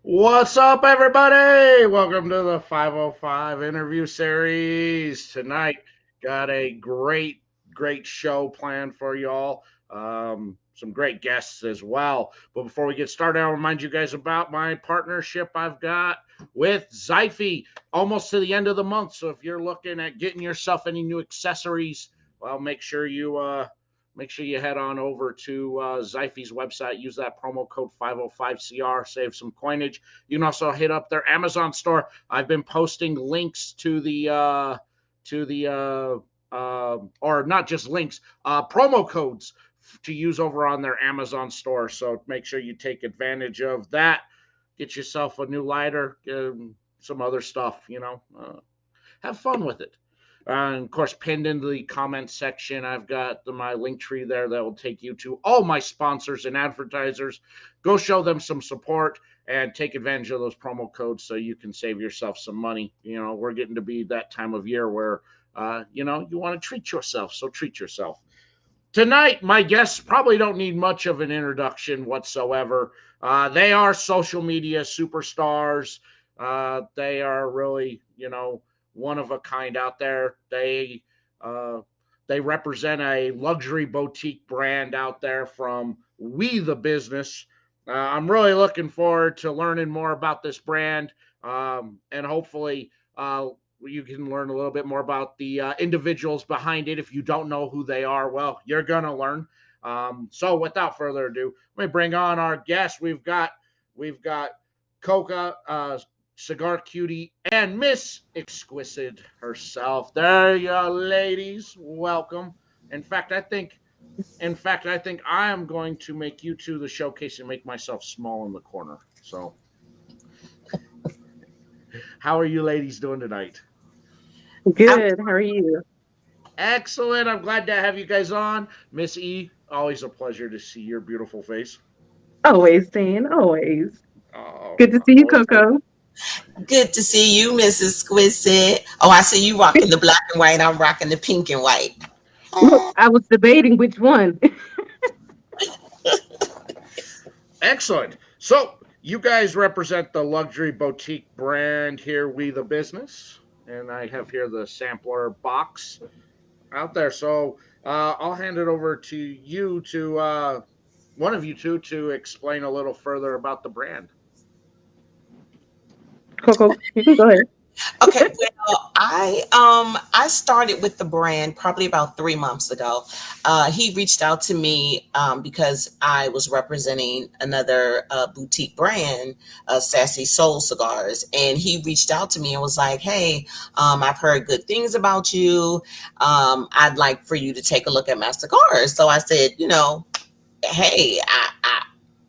What's up, everybody? Welcome to the 505 interview series. Tonight, got a great show planned for y'all. Some great guests as well. But before we get started, I'll remind you guys about my partnership I've got with Zyphy. Almost to the end of the month. So if you're looking at getting yourself any new accessories, well, make sure you head on over to Zyphy's website. Use that promo code 505CR. Save some coinage. You can also hit up their Amazon store. I've been posting links or not just links, promo codes to use over on their Amazon store. So make sure you take advantage of that. Get yourself a new lighter, some other stuff. Have fun with it. And of course, pinned into the comments section, I've got my link tree there that will take you to all my sponsors and advertisers. Go show them some support and take advantage of those promo codes so you can save yourself some money. We're getting to be that time of year where, you want to treat yourself. So treat yourself. Tonight, my guests probably don't need much of an introduction whatsoever. They are social media superstars. They are really, one of a kind out there. They represent a luxury boutique brand out there from We the Business. I'm really looking forward to learning more about this brand, and hopefully you can learn a little bit more about the individuals behind it. If you don't know who they are, well, you're gonna learn. So without further ado, let me bring on our guest. We've got Coca, Cigar Cutie, and Miss Exquisite herself. There you are, ladies. Welcome. In fact, I think I am going to make you two the showcase and make myself small in the corner. So, how are you ladies doing tonight? I'm Good. How are you? Excellent. I'm glad to have you guys on. Miss E, always a pleasure to see your beautiful face. Always saying always. Oh, Good to see you, always good. Coco. good to see you, Mrs. Squisite. Oh, I see you rocking the black and white. I'm rocking the pink and white. Look, I was debating which one. Excellent. So, you guys represent the luxury boutique brand here, We the Business. And I have here the sampler box out there. So, I'll hand it over to you to one of you two to explain a little further about the brand. Coco, you can go ahead. Okay, well, I started with the brand probably about 3 months ago. He reached out to me because I was representing another boutique brand, Sassy Soul Cigars, and he reached out to me and was like, "Hey, I've heard good things about you. I'd like for you to take a look at my cigars." So I said, hey,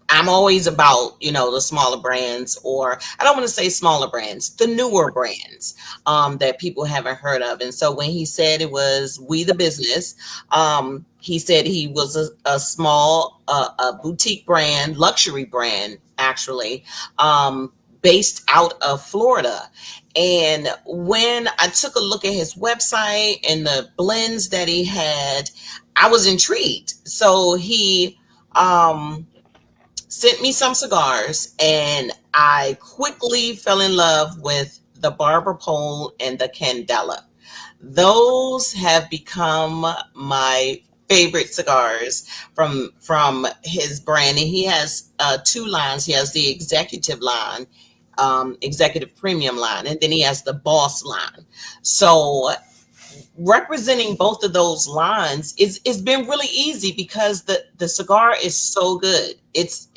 I'm always about, the smaller brands, or I don't want to say smaller brands, the newer brands that people haven't heard of. And so when he said it was We the Business, he said he was a small a boutique brand, luxury brand, actually, based out of Florida. And when I took a look at his website and the blends that he had, I was intrigued. So he sent me some cigars, and I quickly fell in love with the Barber Pole and the Candela. Those have become my favorite cigars from his brand, and he has two lines. He has the executive line, executive premium line, and then he has the boss line. So representing both of those lines is it's been really easy because the cigar is so good. It's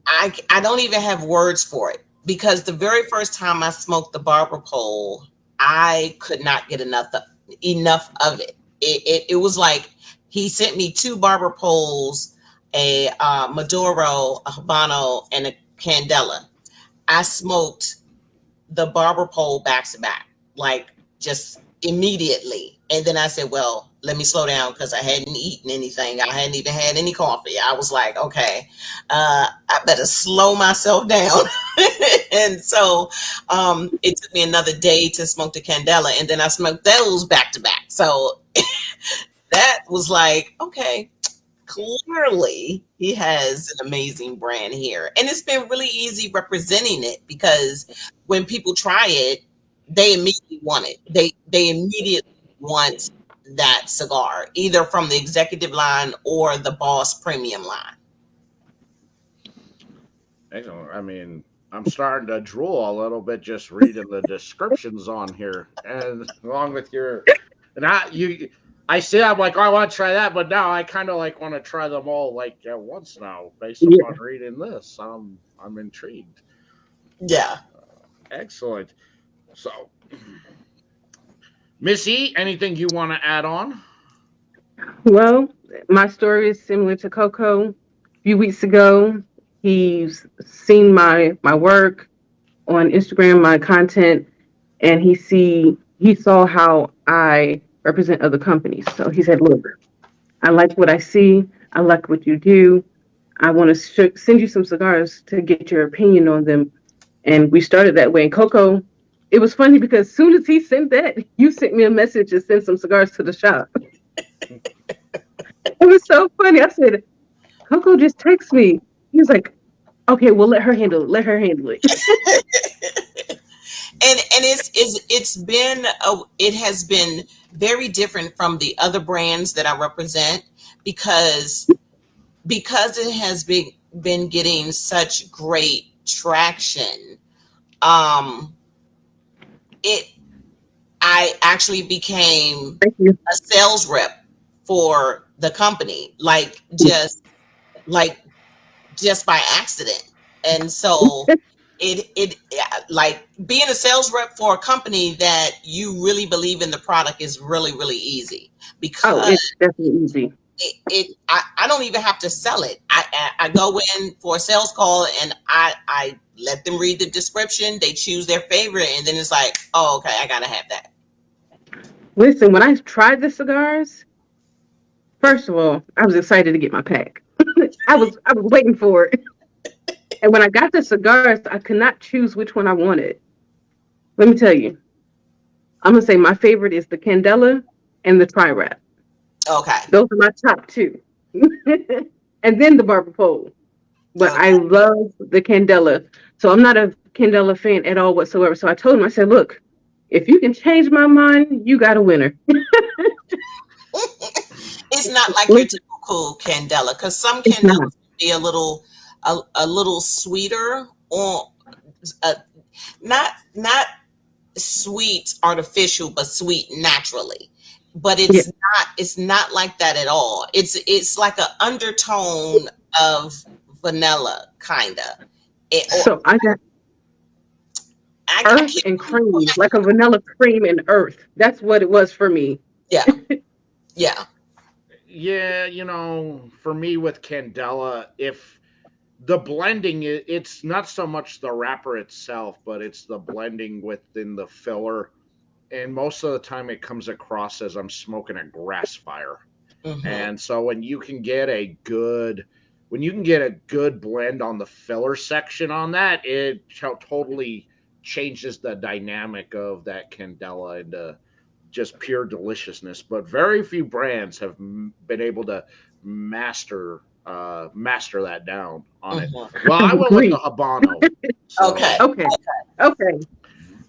I don't even have words for it, because the very first time I smoked the barber pole, I could not get enough of it. It was like he sent me two barber poles, a Maduro, a Habano, and a Candela. I smoked the barber pole back to back, like just immediately. And then I said, well, let me slow down because I hadn't eaten anything. I hadn't even had any coffee. I was like, okay, I better slow myself down. And so it took me another day to smoke the Candela, and then I smoked those back to back. So that was like, okay, clearly he has an amazing brand here. And it's been really easy representing it because when people try it, they immediately want it. They immediately want that cigar, either from the executive line or the boss premium line. I mean, I'm starting to drool a little bit just reading the descriptions on here, and along with your, and I see, I'm like, oh, I want to try that, but now I kind of like want to try them all like at once now, based Yeah. upon reading this. I'm intrigued. Yeah. Excellent. So, Missy, anything you want to add on? Well, my story is similar to Coco. A few weeks ago, he's seen my work on Instagram, my content, and he saw how I represent other companies. So he said, "Look, I like what I see. I like what you do. I want to send you some cigars to get your opinion on them." And we started that way. And Coco, it was funny because as soon as he sent that, you sent me a message and sent some cigars to the shop. It was so funny. I said, Coco just texted me. He was like, okay, well, let her handle it. Let her handle it. And it has been very different from the other brands that I represent because it has been getting such great traction. um it I actually became Thank you. a sales rep for the company, like just by accident. And so it like being a sales rep for a company that you really believe in the product is really really easy Oh, because it's definitely easy. I don't even have to sell it. I go in for a sales call and I let them read the description, they choose their favorite, and then it's like, oh, okay, I gotta have that. Listen, when I tried the cigars, first of all, I was excited to get my pack. I was waiting for it. And when I got the cigars, I could not choose which one I wanted. Let me tell you, I'm gonna say my favorite is the Candela and the Tri Wrap. Okay. Those are my top two. And then the Barber Pole. But I Okay. love the Candela. So I'm not a Candela fan at all whatsoever. So I told him, I said, look, if you can change my mind, you got a winner. It's not like your Listen, typical candela because some it's not. candelas can be a little sweeter, or uh, not sweet artificial, but sweet naturally. But Yeah. it's not like that at all. It's like an undertone of vanilla kinda. Or So I got I earth can't and cream, like a vanilla cream and earth. That's what it was for me. yeah, yeah. Yeah, for me with Candela, if the blending, it's not so much the wrapper itself, but it's the blending within the filler. And most of the time, it comes across as I'm smoking a grass fire. Hmm. And so when you can get a good blend on the filler section on that, it totally changes the dynamic of that Candela into just pure deliciousness. But very few brands have been able to master that down on it. Hmm. Well, I I went with the agree. Habano. Okay. So Okay. Okay.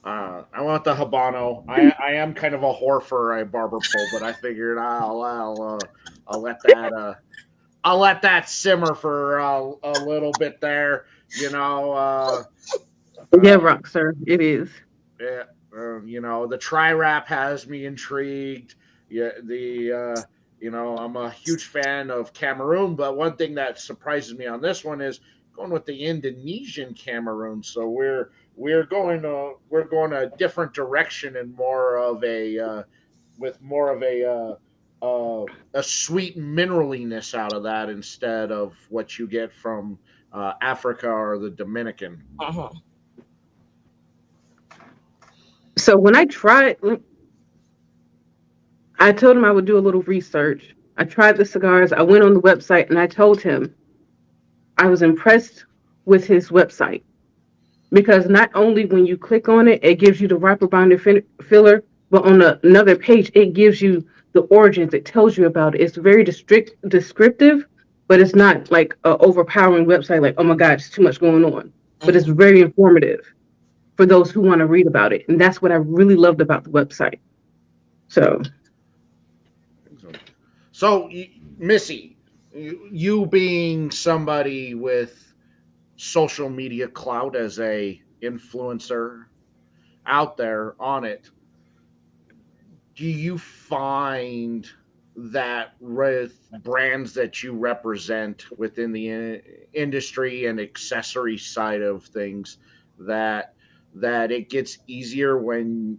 I went with the Habano. I am kind of a whore for a barber pole, but I figured I'll let that simmer for a little bit there. You know, Yeah, uh, rock, sir. It is. yeah, the tri wrap has me intrigued. Yeah, I'm a huge fan of Cameroon, but one thing that surprises me on this one is going with the Indonesian Cameroon. So we're going a different direction and more of a with more of a sweet mineraliness out of that instead of what you get from Africa or the Dominican. Hmm. So when I told him I would do a little research. I tried the cigars. I went on the website and I told him I was impressed with his website because not only when you click on it, it gives you the wrapper binder filler, but on another page, it gives you the origins. It tells you about it. It's very descriptive. but it's not like a overpowering website. Like, oh my God, it's too much going on. But it's Mhm. very informative for those who want to read about it, and that's what I really loved about the website. So, So, Missy, you being somebody with social media clout as a influencer out there on it, do you find that with brands that you represent within the industry and accessory side of things that it gets easier when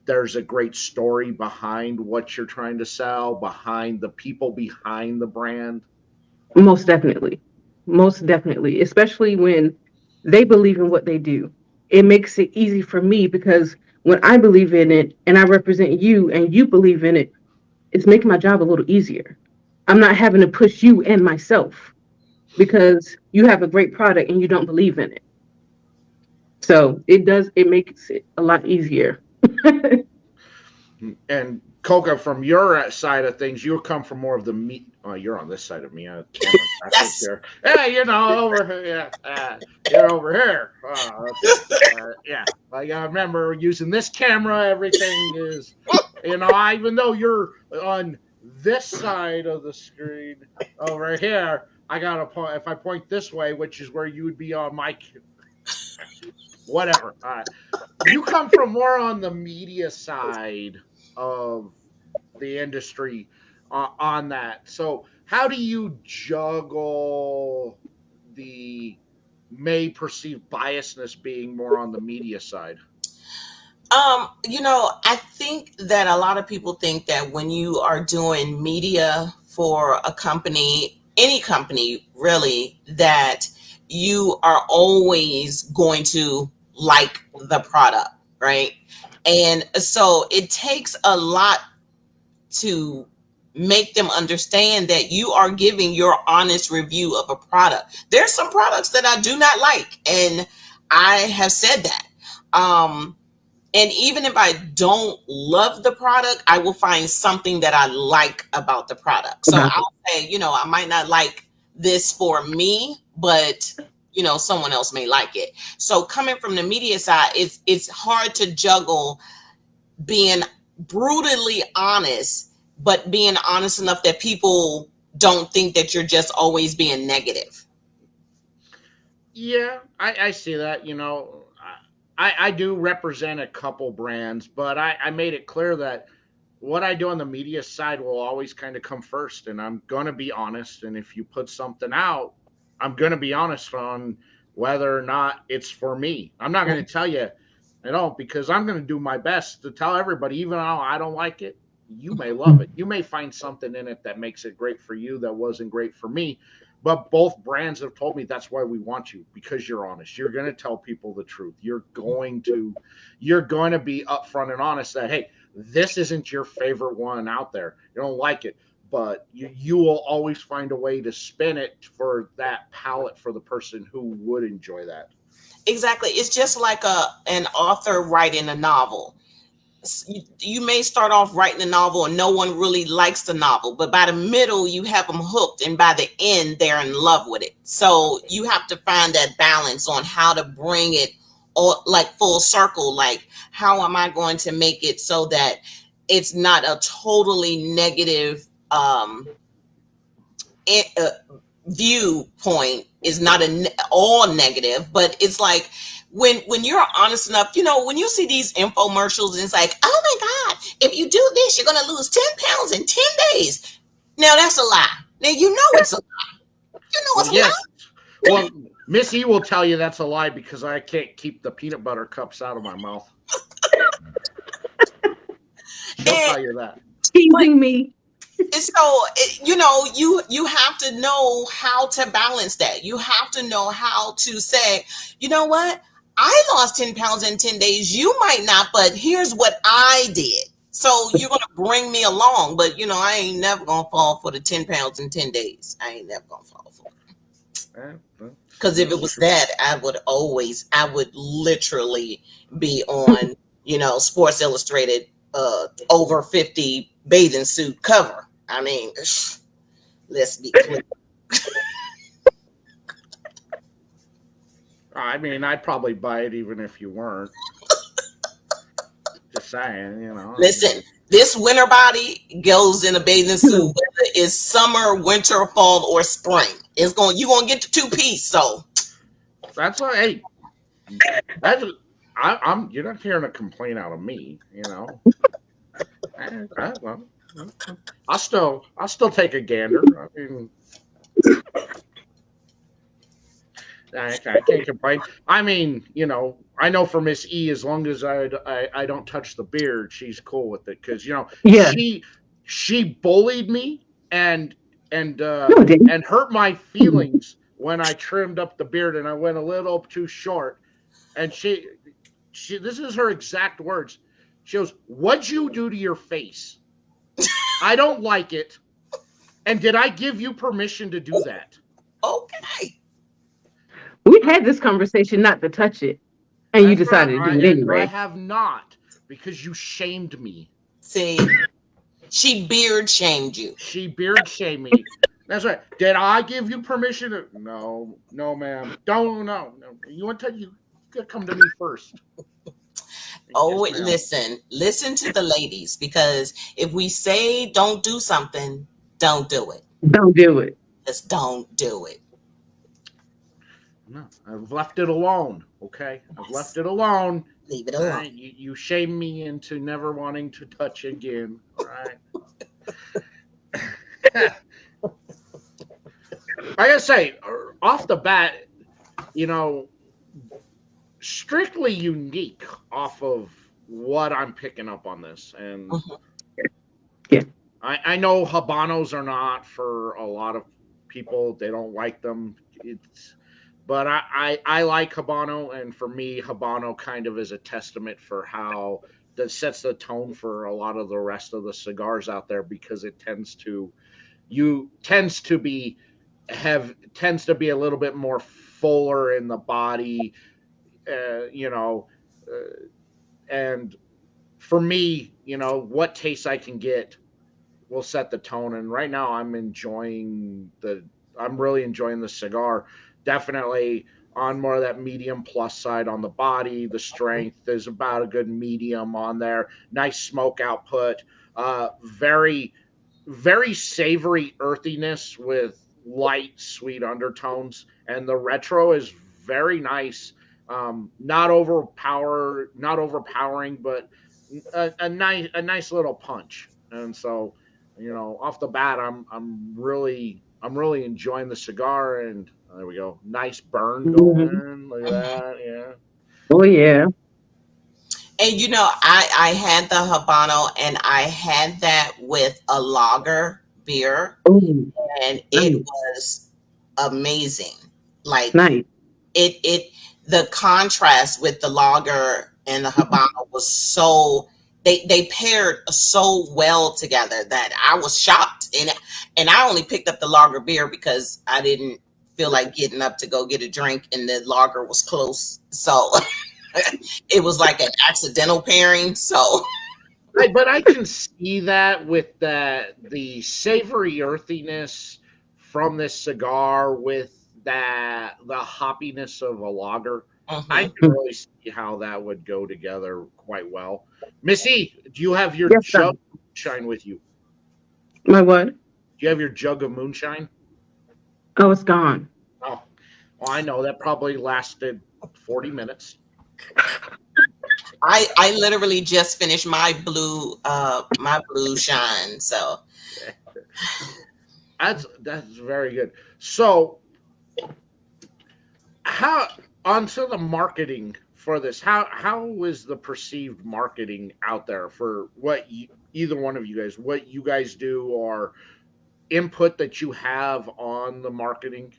there's a great story behind what you're trying to sell, behind the people behind the brand? most definitely, most definitely, especially when they believe in what they do. It makes it easy for me because when I believe in it and I represent you and you believe in it, it's making my job a little easier. I'm not having to push you and myself because you have a great product and you don't believe in it. So it makes it a lot easier. And Coca, from your side of things, you come from more of the meat. Oh, you're on this side of me. Camera. I think Yes. there. Yeah, over here. Yeah, you're over here. Okay. Yeah. Like I remember using this camera. Everything is, even though you're on this side of the screen over here, I gotta point. If I point this way, which is where you would be on my whatever. You come from more on the media side of the industry on that. So, how do you juggle the may perceived biasness being more on the media side? I think that a lot of people think that when you are doing media for a company, any company really, that you are always going to like the product, right? And so it takes a lot to make them understand that you are giving your honest review of a product. There's some products that I do not like, and I have said that. And even if I don't love the product, I will find something that I like about the product. So About it. I'll say, I might not like this for me, but someone else may like it. So coming from the media side, it's hard to juggle being brutally honest, but being honest enough that people don't think that you're just always being negative. Yeah, I see that. I do represent a couple brands, but I made it clear that what I do on the media side will always kind of come first, and I'm going to be honest. And if you put something out, I'm going to be honest on whether or not it's for me. I'm not going to tell you, because I'm going to do my best to tell everybody, even though I don't like it. You may love it. You may find something in it that makes it great for you that wasn't great for me. But both brands have told me that's why we want you, because you're honest. You're going to tell people the truth. You're going to be upfront and honest that, hey, this isn't your favorite one out there. You don't like it, but you will always find a way to spin it for that palette for the person who would enjoy that. Exactly. It's just like an author writing a novel. You may start off writing a novel and no one really likes the novel, but by the middle you have them hooked, and by the end they're in love with it. So you have to find that balance on how to bring it all like full circle. Like, how am I going to make it so that it's not a totally negative it, viewpoint, is not all negative, but it's like when you're honest enough, when you see these infomercials and it's like, oh my God, if you do this, you're going to lose 10 pounds in 10 days. Now that's a lie. Now it's a lie. You know Well, it's a lie. yes. Well, Miss E will tell you that's a lie because I can't keep the peanut butter cups out of my mouth. She'll And tell you that. but Teasing me. so you have to know how to balance that. You have to know how to say, you know what, I lost 10 pounds in 10 days, you might not, but here's what I did. So you're gonna bring me along, but I ain't never gonna fall for the 10 pounds in 10 days. I ain't never gonna fall for it. Because if it That's was true. that, I would literally be on, Sports Illustrated over 50 bathing suit cover. I mean, let's be clear. I mean, I'd probably buy it even if you weren't. Just saying, you know. I Listen, mean, this winter body goes in a bathing suit, Hmm. whether it's summer, winter, fall, or spring. It's going. You gonna get the two piece. So that's what. Hey, that's. I'm. You're not hearing a complaint out of me. You know. Well, I'll still take a gander. I mean, I can't complain. I mean, I know for Miss E, as long as I don't touch the beard, she's cool with it because Yeah. she bullied me and No, it didn't. and hurt my feelings when I trimmed up the beard and I went a little too short. And she this is her exact words. She goes, "What'd you do to your face? I don't like it. And did I give you permission to do that?" okay. We had this conversation not to touch it, and you That's what decided to do it I anyway. have not because you shamed me. See, she beard shamed you. She beard shamed me. That's right. Did I give you permission to? No, no, ma'am. Don't no. You want to? You gotta come to me first. Yes, Oh, ma'am. listen to the ladies, because if we say don't do something, don't do it. Don't do it. Just don't do it. No, I've left it alone. Okay, I've left Yes. it alone. Leave it All alone. right, you shame me into never wanting to touch again. All right. I gotta say, off the bat, you know, strictly unique off of what I'm picking up on this, and Mhm. Yeah. I know habanos are not for a lot of people. They don't like them. But I like habano, and for me, habano kind of is a testament for how that sets the tone for a lot of the rest of the cigars out there because it tends to be tends to be a little bit more fuller in the body, uh, you know, uh, and for me, what taste I can get will set the tone. And right now, I'm really enjoying the cigar. Definitely on more of that medium plus side on the body. The strength is about a good medium on there. Nice smoke output. Very very savory earthiness with light sweet undertones, and the retro is very nice. Not overpowering, but a nice little punch. And so, off the bat, I'm really enjoying the cigar. And there we go, nice burn Mhm. going. Look at Mhm. that, yeah. Oh yeah. And I had the habano, and I had that with a lager beer, Oh, and it nice, was amazing. Like nice. it the contrast with the lager and the habano was so, they paired so well together that I was shocked. And I only picked up the lager beer because I didn't feel like getting up to go get a drink, and the lager was close. So it was like an accidental pairing. So But I can see that with the savory earthiness from this cigar with the hoppiness of a lager. I mhm. can really see how that would go together quite well. Missy, do you have your Yes, sir. jug of moonshine with you? My what? Do you have your jug of moonshine? Oh, it's gone. Oh, well, I know that probably lasted 40 minutes. I literally just finished my blue shine. So That's very good. So, how onto the marketing for this? How is the perceived marketing out there for either one of you guys, what you guys do, or input that you have on the marketing?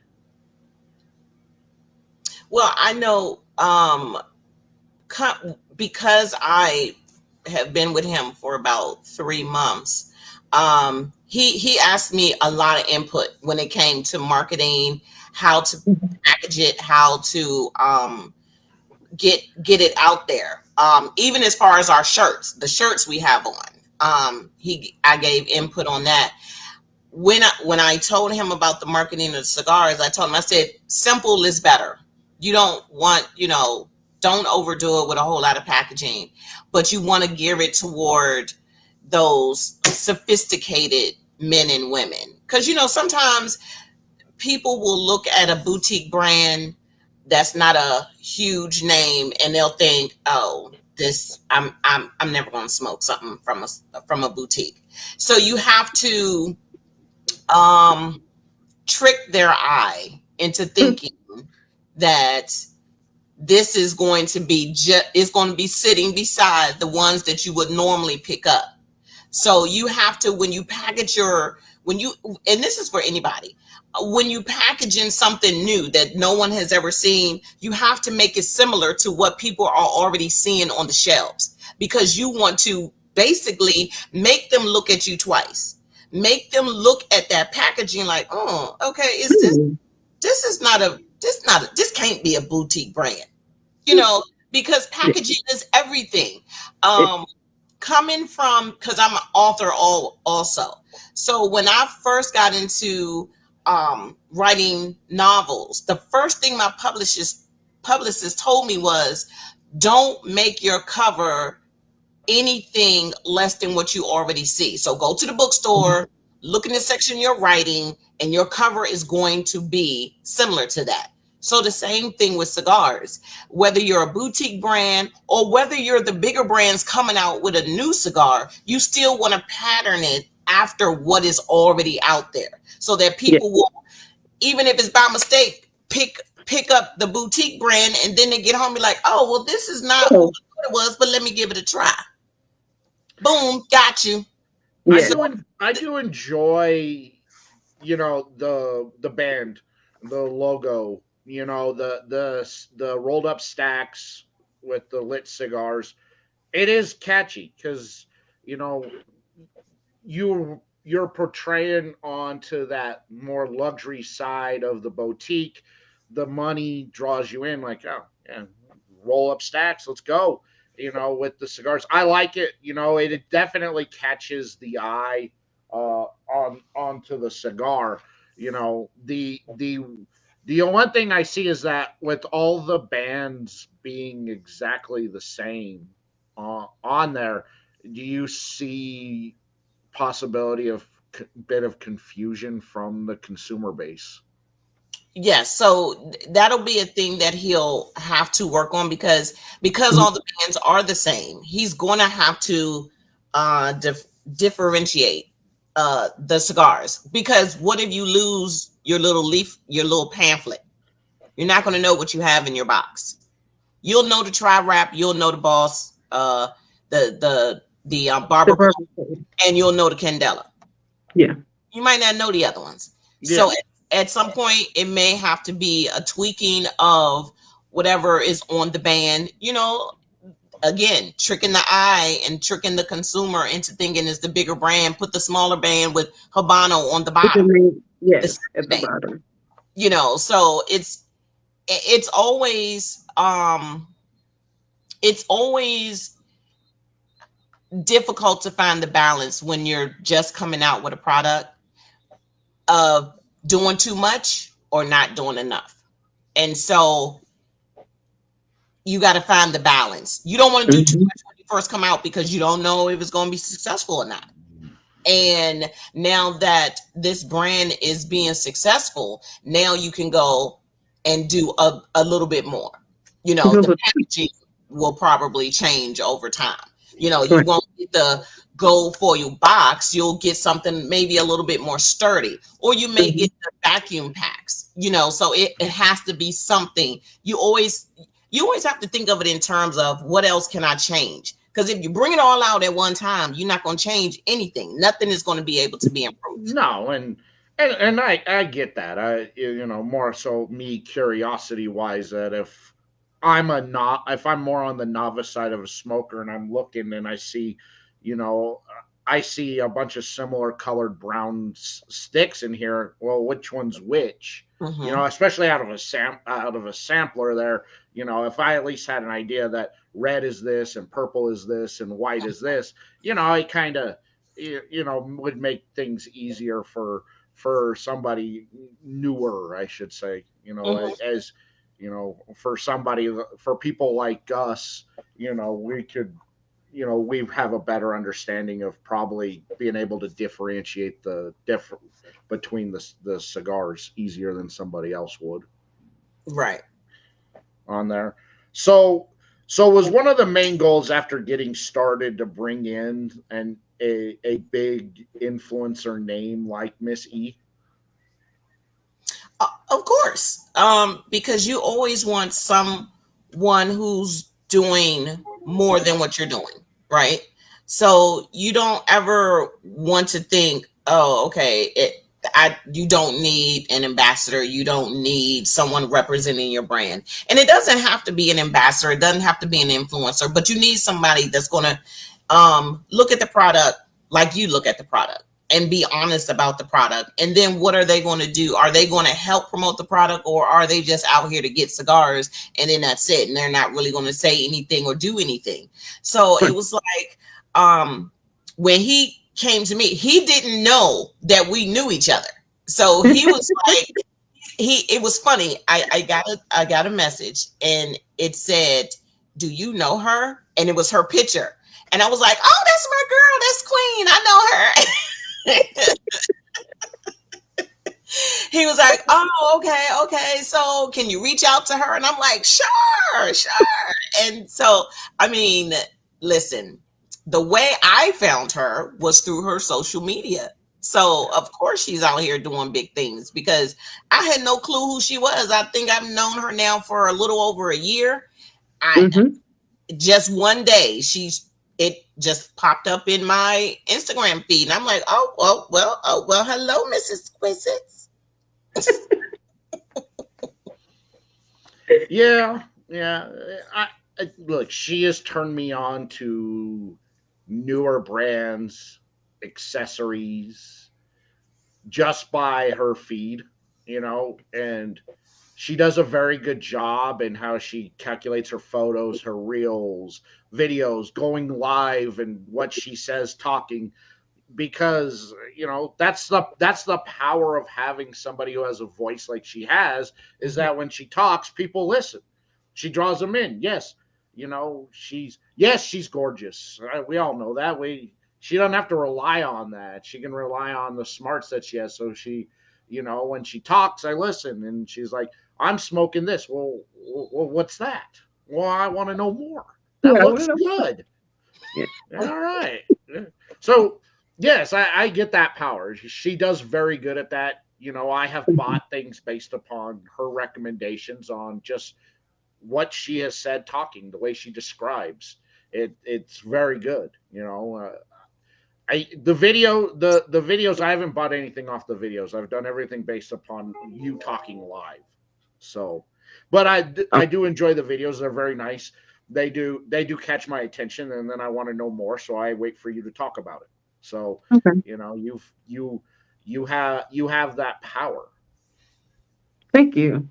well, I know, because I have been with him for about 3 months. He asked me a lot of input when it came to marketing, how to Mhm. package it, how to get it out there. Even as far as our shirts, the shirts we have on. He I gave input on that. when I told him about the marketing of the cigars, I told him, I said, simple is better. You don't want, don't overdo it with a whole lot of packaging, but you want to gear it toward those sophisticated men and women. Because sometimes people will look at a boutique brand that's not a huge name and they'll think, oh, this I'm never going to smoke something from a boutique. So you have to um trick their eye into thinking that this is going to be is going to be sitting beside the ones that you would normally pick up. So you have to, when you package when you, and this is for anybody, when you package in something new that no one has ever seen, you have to make it similar to what people are already seeing on the shelves, because you want to basically make them look at you twice. Make them look at that packaging like, oh, okay, is this is not a this can't be a boutique brand, because packaging is everything. Um, Coming from, because I'm an author also. So when I first got into writing novels, the first thing my publicist told me was, don't make your cover anything less than what you already see. So go to the bookstore, look in the section you're writing, and your cover is going to be similar to that. So the same thing with cigars, whether you're a boutique brand or whether you're the bigger brands coming out with a new cigar, you still want to pattern it after what is already out there, so that Yeah. people will, even if it's by mistake, pick up the boutique brand, and then they get home and be like, oh, well, this is not what Oh, it was, but let me give it a try. Boom, got you. yeah. So I do enjoy, the band, the logo, the rolled up stacks with the lit cigars. It is catchy because you know you're portraying onto that more luxury side of the boutique. The money draws you in, like, oh yeah, roll up stacks, let's go. With the cigars, I like it. It definitely catches the eye onto the cigar. The one thing I see is that with all the bands being exactly the same on there, do you see possibility of bit of confusion from the consumer base? yes, so that'll be a thing that he'll have to work on, because all the bands are the same. He's going to have to differentiate the cigars, because what if you lose your little pamphlet? You're not going to know what you have in your box. You'll know the tri wrap, you'll know the boss, the The barber pole, bourbon thing. and you'll know the candela. Yeah. You might not know the other ones. So Yeah. at some point, it may have to be a tweaking of whatever is on the band. Again, tricking the eye and tricking the consumer into thinking it's the bigger brand. Put the smaller band with Habano on the With the bottom. name, The yes, same at the band. bottom. So it's always it's always difficult to find the balance when you're just coming out with a product of doing too much or not doing enough. And so you got to find the balance. You don't want to do too Hmm. much when you first come out, because you don't know if it's going to be successful or not. And now that this brand is being successful, now you can go and do a little bit more. The packaging will probably change over time. You Right. won't get the gold foil box. You'll get something maybe a little bit more sturdy, or you may Hmm. get the vacuum packs. So it has to be something. You always have to think of it in terms of, what else can I change? Because if you bring it all out at one time, you're not going to change anything. Nothing is going to be able to be improved. No, and I get that. More so me curiosity wise, that if I'm more on the novice side of a smoker and I'm looking and you know, I see a bunch of similar colored brown sticks in here. Well, which one's which? Hmm. Especially out of a sampler there. If I at least had an idea that red is this and purple is this and white is this, I kind of would make things easier for somebody newer, I should say. Mhm. As for somebody, for people like us, we could, we have a better understanding of probably being able to differentiate between the cigars easier than somebody else would Right. on there. So so was one of the main goals after getting started to bring in a big influencer name like Miss E. Of course, because you always want someone who's doing more than what you're doing, right? So you don't ever want to think, oh, okay, you don't need an ambassador, you don't need someone representing your brand, and it doesn't have to be an ambassador, it doesn't have to be an influencer, but you need somebody that's going to look at the product like you look at the product and be honest about the product. And then what are they going to do? Are they going to help promote the product, or are they just out here to get cigars and then that's it? And they're not really going to say anything or do anything. So it was like, when he came to me, he didn't know that we knew each other. So he was like, it was funny. I got a message and it said, "Do you know her?" And it was her picture. And I was like, "Oh, that's my girl. That's Queen. I know her." He was like, "Oh, okay, okay. So can you reach out to her?" And I'm like, "Sure, sure." And so, I mean, listen, the way I found her was through her social media. So of course she's out here doing big things because I had no clue who she was. I think I've known her now for a little over a year. I Hmm. just one day it just popped up in my Instagram feed, and I'm like, oh well, hello, Mrs. Quisitz. Yeah, yeah. Look, she has turned me on to newer brands, accessories, just by her feed, and she does a very good job in how she calculates her photos, her reels, videos, going live, and what she says talking, because that's the power of having somebody who has a voice like she has, is Mhm. that when she talks, people listen. She draws them in. Yes, she's gorgeous. We all know that. She doesn't have to rely on that. She can rely on the smarts that she has. So when she talks, I listen, and she's like, "I'm smoking this." Well, what's that? Well, I want to know more. That Yeah, I want to looks know. good. Yeah. All right. Yeah. So yes, I get that power. She does very good at that. I have Mhm. bought things based upon her recommendations on just what she has said, talking the way she describes it. It's very good. The videos, I haven't bought anything off the videos. I've done everything based upon you talking live. So, but Oh, I do enjoy the videos. They're very nice. They do catch my attention, and then I want to know more. So I wait for you to talk about it. So, okay. you have that power. Thank you.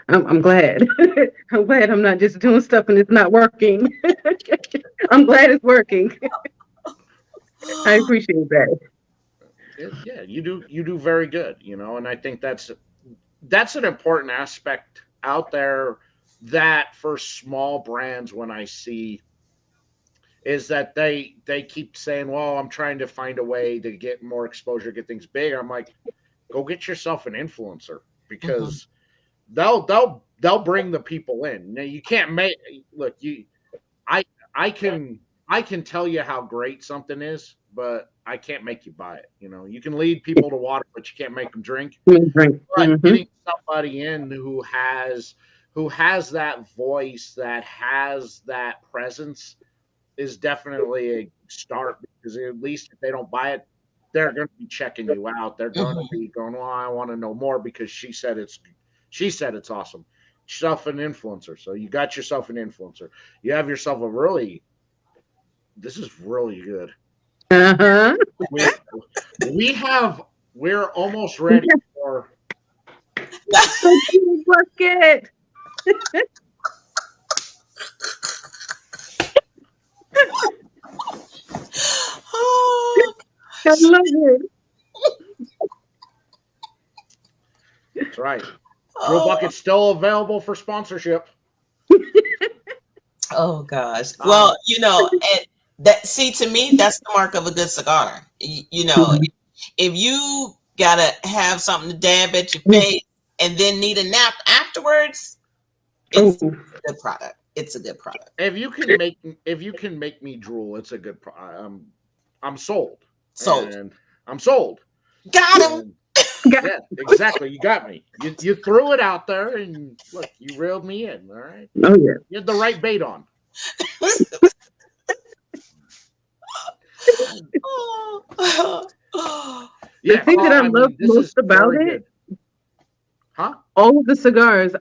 I'm glad. I'm glad I'm not just doing stuff and it's not working. I'm glad it's working. I appreciate that. Yeah, you do very good. And I think that's an important aspect out there, that for small brands, when I see, is that they keep saying, "Well, I'm trying to find a way to get more exposure, get things big." I'm like, go get yourself an influencer, Mhm. because they'll bring the people in. Now, you can't make look you I I can I can tell you how great something is, but I can't make you buy it. You can lead people to water, but you can't make them drink. Drink. But Hmm. getting somebody in who has that voice, that has that presence, is definitely a start, because at least if they don't buy it, they're going to be checking you out. They're going to Mhm. be going, "Well, I want to know more because she said it's awesome." Yourself an influencer. So you got yourself an influencer. You have yourself a really this is really good. Uh-huh. We we have we're almost ready for Bucket. I love it. That's right. Drill Oh, Bucket's still available for sponsorship. oh gosh. Well, Um, and that, see, to me, that's the mark of a good cigar. Mhm. If you gotta have something to dab at your face and then need a nap afterwards, it's Oh, a good product. It's a good product. if you can make me drool, it's a good. I'm sold, Sold. and I'm sold. Got him. And God. yeah, exactly. You got me. You threw it out there, and look, you reeled me in. All right, Oh yeah. you had the right bait on. The Yeah. thing that I I love mean, this most is about very it, good, huh? all of the cigars,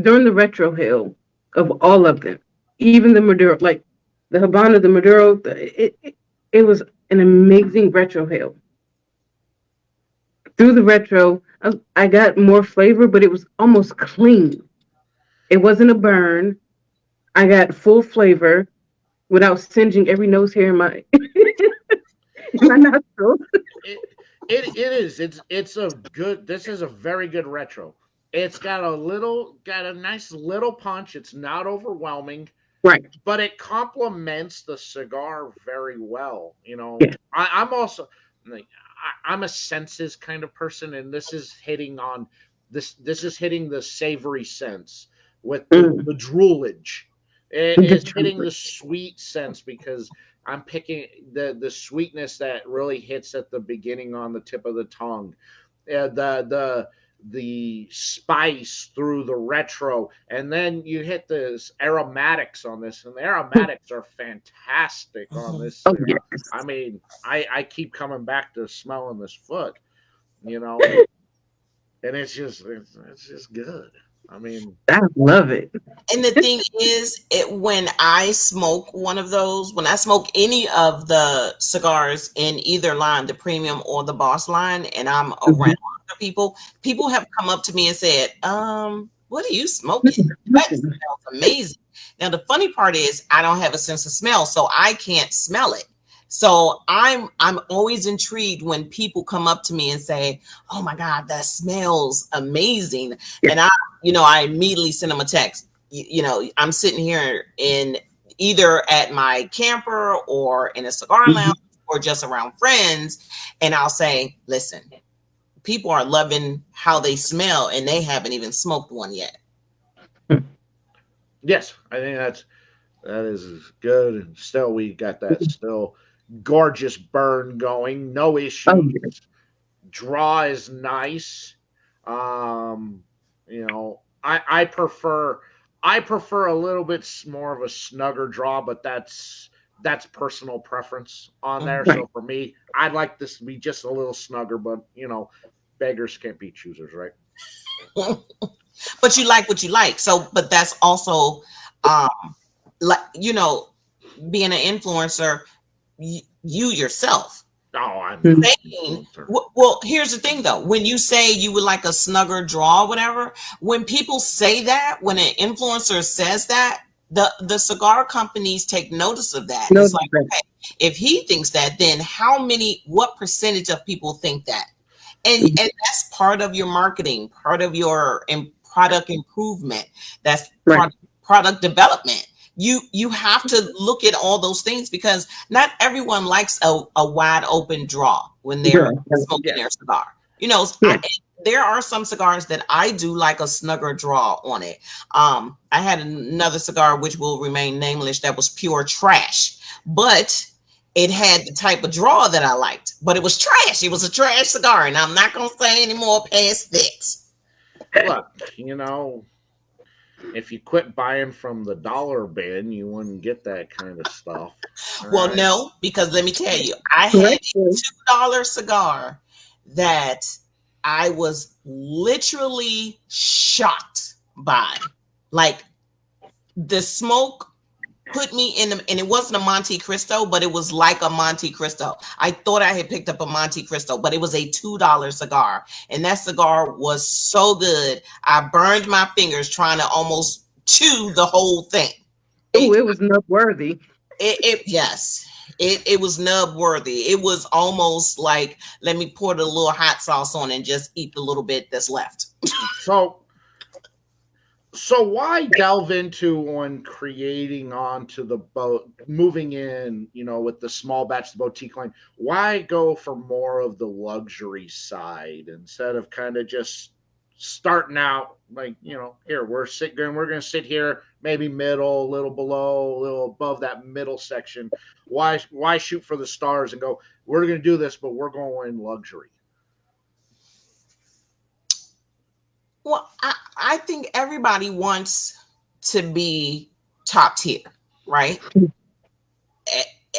during the retro hill of all of them, even the Maduro, like the Habana, the Maduro, it was an amazing retro hill. Through the retro, I got more flavor, but it was almost clean. It wasn't a burn. I got full flavor without singeing every nose hair in my in my nostril. It it is. It's a good. This is a very good retro. It's got a nice little punch. It's not overwhelming, Right. but it complements the cigar very well. Yeah. I'm also like, I'm a senses kind of person, and this is hitting the savory sense with Mm. the droolage. It The is hitting truth. the sweet sense because I'm picking the sweetness that really hits at the beginning on the tip of the tongue. The spice through the retro, and then you hit the aromatics on this, and the aromatics are fantastic on Mhm. this Oh cigar. I yes. mean, I keep coming back to smelling this foot, you know, and it's just good. I mean, I love it. And the thing is, when I smoke one of those, when I smoke any of the cigars in either line, the premium or the boss line, and I'm around Mhm. other people have come up to me and said, what are you smoking? That smells amazing. Now the funny part is I don't have a sense of smell, so I can't smell it. So I'm always intrigued when people come up to me and say, "Oh my God, that smells amazing," Yeah. and I immediately send them a text. I'm sitting here in either at my camper or in a cigar Mhm. lounge or just around friends, and I'll say, "Listen, people are loving how they smell, and they haven't even smoked one yet." yes, I think that is good. And still, we got that still gorgeous burn going, no Oh issues. yeah. Draw is nice. Um, I prefer a little bit more of a snugger draw, but that's personal preference on there. Mhm. Right. So for me, I'd like this to be just a little snugger, but beggars can't be choosers, right? But you like what you like. So, but that's also, um, like, being an influencer, you yourself Oh, I'm Mhm. an saying, influencer. well, here's the thing though. When you say you would like a snugger draw, or whatever, when people say that, when an influencer says that, the cigar companies take notice of that. No It's like, different. okay, if he thinks that, then what percentage of people think that? And that's part of your marketing, part of your product improvement. That's Right. product development. You have to look at all those things because not everyone likes a wide open draw when they're Girl. smoking Yeah. their cigar. Yeah. There are some cigars that I do like a snugger draw on it. I had another cigar which will remain nameless that was pure trash, but it had the type of draw that I liked, but it was trash. It was a trash cigar, and I'm not gonna say any more past that. Look, if you quit buying from the dollar bin, you wouldn't get that kind of stuff. All Well, right. no, because let me tell you, I had Right. a $2 cigar that I was literally shocked by. Like, the smoke put me in the, and it wasn't a Monte Cristo, but it was like a Monte Cristo. I thought I had picked up a Monte Cristo, but it was a $2 cigar. And that cigar was so good. I burned my fingers trying to almost chew the whole thing. Oh, It, it was not worthy. Yes. It was nub worthy. It was almost like, let me pour the little hot sauce on and just eat the little bit that's left. So so why delve into when creating onto the boat, moving in, with the small batch, the boutique line? Why go for more of the luxury side instead of kind of just starting out like, here we're gonna sit here, maybe middle, a little below, a little above that middle section. Why shoot for the stars and go, we're gonna do this, but we're going luxury? Well, I think everybody wants to be top tier, right?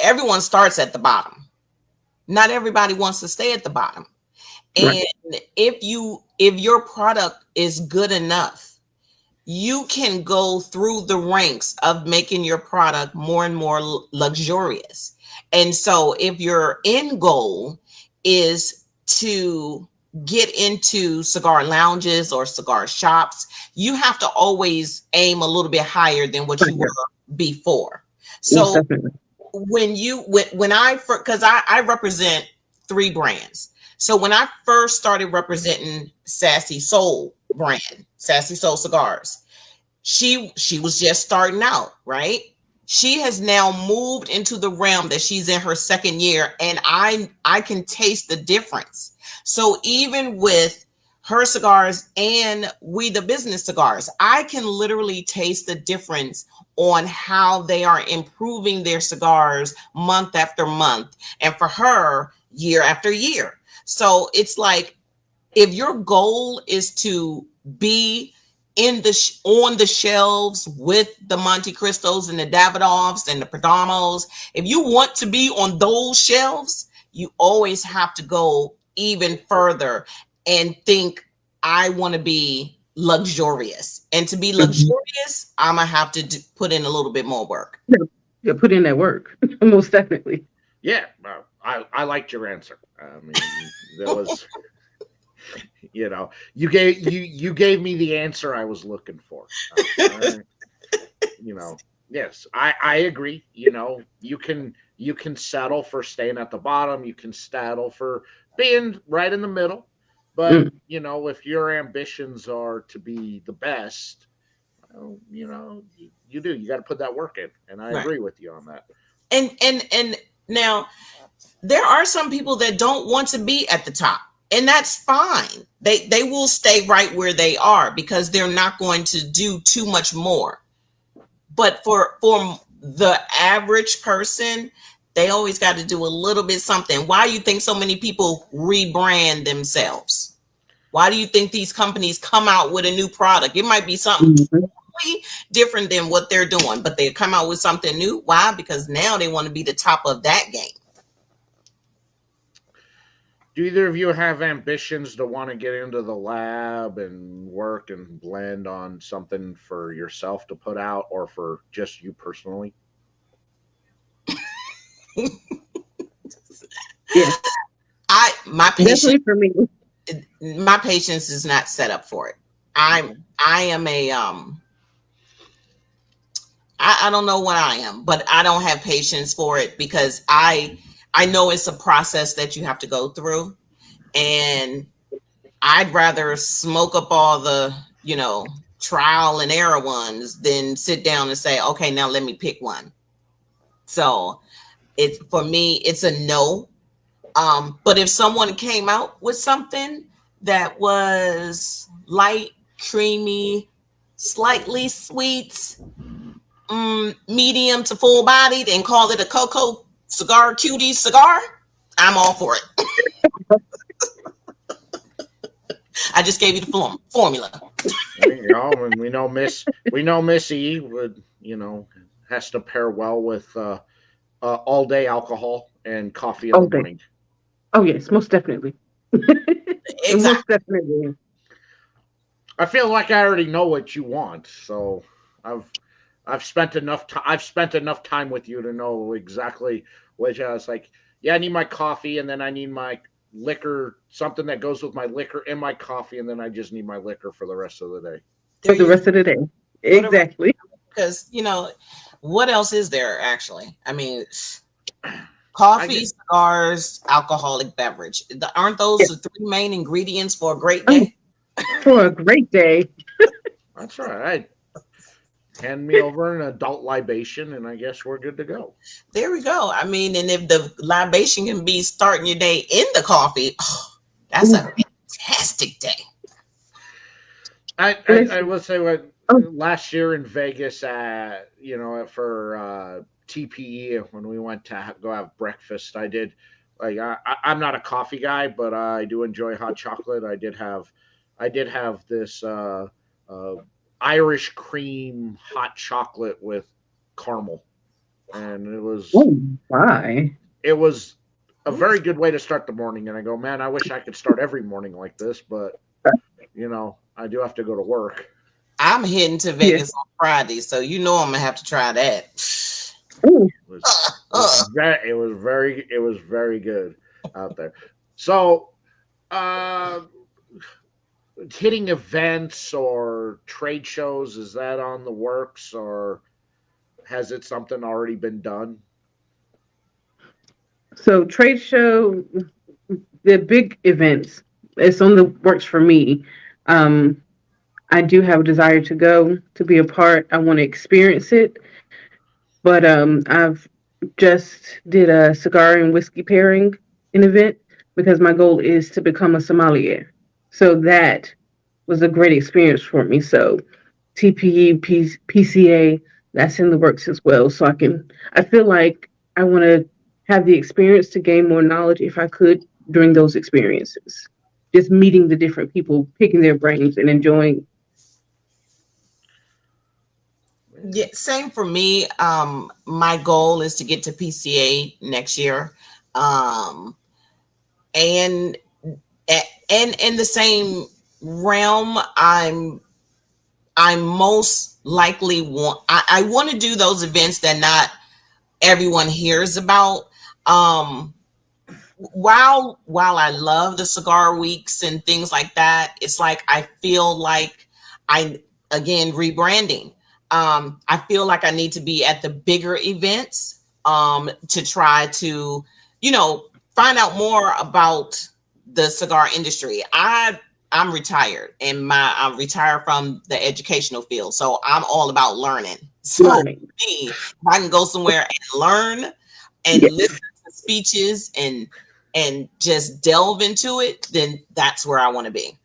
Everyone starts at the bottom. Not everybody wants to stay at the bottom. Right. And if your product is good enough, you can go through the ranks of making your product more and more luxurious. And so if your end goal is to get into cigar lounges or cigar shops, you have to always aim a little bit higher than what you Yeah, were before. most So definitely. when I, because I represent three brands. So when I first started representing Sassy Soul brand, Sassy Soul Cigars, she was just starting out, right? She has now moved into the realm that she's in her second year, and I can taste the difference. So even with her cigars and We the Business cigars, I can literally taste the difference on how they are improving their cigars month after month, and for her, year after year. So it's like, if your goal is to be in on the shelves with the Monte Cristos and the Davidoffs and the Perdomos, if you want to be on those shelves, you always have to go even further and think, I want to be luxurious. And to be Mhm. luxurious, I'm gonna have to put in a little bit more work. Yeah, yeah, put in that work. Most definitely. Yeah, I liked your answer. I mean, there was, you gave me the answer I was looking for. Uh, you know, yes, I agree. You can settle for staying at the bottom. You can settle for being right in the middle. But Mm. if your ambitions are to be the best, well, you do. You got to put that work in, and I Right. agree with you on that. And now there are some people that don't want to be at the top, and that's fine. They will stay right where they are because they're not going to do too much more. But for the average person, they always got to do a little bit something. Why do you think so many people rebrand themselves? Why do you think these companies come out with a new product? It might be something Mhm. totally different than what they're doing, but they come out with something new. Why? Because now they want to be the top of that game. Do either of you have ambitions to want to get into the lab and work and blend on something for yourself to put out, or for just you personally? Yeah, I my patience definitely for me. my patience is not set up for it. Okay. I am a I don't know what I am, but I don't have patience for it because I know it's a process that you have to go through, and I'd rather smoke up all the, trial and error ones than sit down and say, okay, now let me pick one. So it's, for me, it's a no. But if someone came out with something that was light, creamy, slightly sweet, medium to full bodied, and call it a cocoa cigar cutie cigar, I'm all for it. I just gave you the formula. There you go. And we know Missy would, has to pair well with all day alcohol and coffee in the Oh, thank. morning. Oh, yes, most definitely. Exactly. Most definitely. I feel like I already know what you want, so I've I've spent enough time with you to know exactly which I was like, yeah, I need my coffee, and then I need my liquor, something that goes with my liquor and my coffee, and then I just need my liquor for the rest of the day. There For the you rest of the day. go. Exactly. Because, What else is there actually? I mean, I coffee, get cigars, alcoholic beverage. Aren't those Yeah. the three main ingredients for a great Oh, day? for a great day. that's all right. Hand me over an adult libation, and I guess we're good to go. There we go. I mean, and if the libation can be starting your day in the coffee, oh, that's Ooh, a fantastic day. I listen. will say what Oh, last year in Vegas, for TPE when we went to go have breakfast, I did like I'm not a coffee guy, but I do enjoy hot chocolate. I did have this uh, Irish cream hot chocolate with caramel, and oh my. it was a very good way to start the morning. And I go, man, I wish I could start every morning like this, but I do have to go to work. I'm heading to Yeah. Vegas on Friday, so you know I'm gonna have to try that. Ooh. It was it was very good out there. So uh hitting events or trade shows, is that on the works, or has it something already been done? So trade show, the big events, it's on the works for me. Um, I do have a desire to go to be a part. I want to experience it, but I've just did a cigar and whiskey pairing an event because my goal is to become a sommelier. So that was a great experience for me. So TPE, PCA, that's in the works as well. So I feel like I want to have the experience to gain more knowledge if I could during those experiences. Just meeting the different people, picking their brains, and enjoying. Yeah, same for me. My goal is to get to PCA next year. Um, and and in the same realm, I'm most likely I want to do those events that not everyone hears about. Um, while I love the cigar weeks and things like that, it's like I feel like I again rebranding. I feel like I need to be at the bigger events to try to, you know, find out more about the cigar industry. I'm retired and I'm retired from the educational field, so I'm all about learning. So Learning. me, if I can go somewhere and learn and listen Yes, to speeches and just delve into it, then that's where I want to be.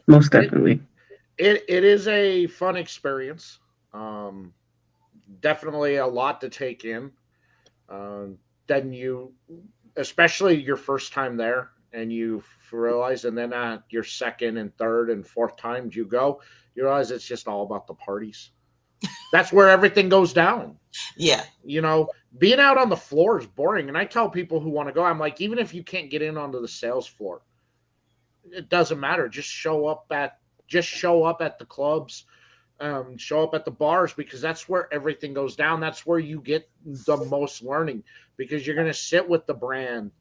most It definitely. it is a fun experience. Um, Definitely a lot to take in. Um, then you, especially your first time there, and you realize, and then your second and third and fourth times you go, you realize it's just all about the parties. That's where everything goes down. Yeah. Being out on the floor is boring. And I tell people who want to go, I'm like, even if you can't get in onto the sales floor, it doesn't matter. Just show up at the clubs, show up at the bars, because that's where everything goes down. That's where you get the most learning, because you're going to sit with the brand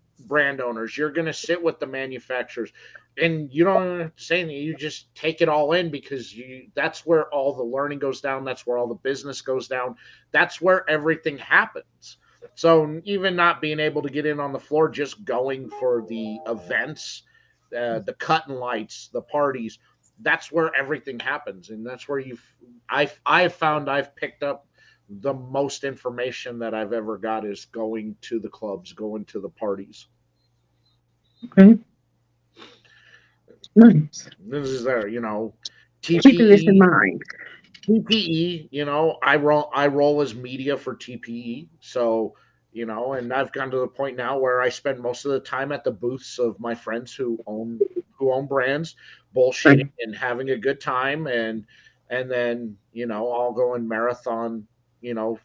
owners, you're going to sit with the manufacturers, and you don't have to say anything. You just take it all in, because that's where all the learning goes down. That's where all the business goes down. That's where everything happens. So even not being able to get in on the floor, just going for the events, the cut and lights, the parties, that's where everything happens, and that's where I've found I've picked up the most information that I've ever got is going to the clubs, going to the parties. Okay, nice. This is there, Keeping this in TPE. mind. TPE, I roll as media for TPE. So, and I've gone to the point now where I spend most of the time at the booths of my friends who own brands, bullshitting Right. and having a good time, and then, I'll go and marathon, you know,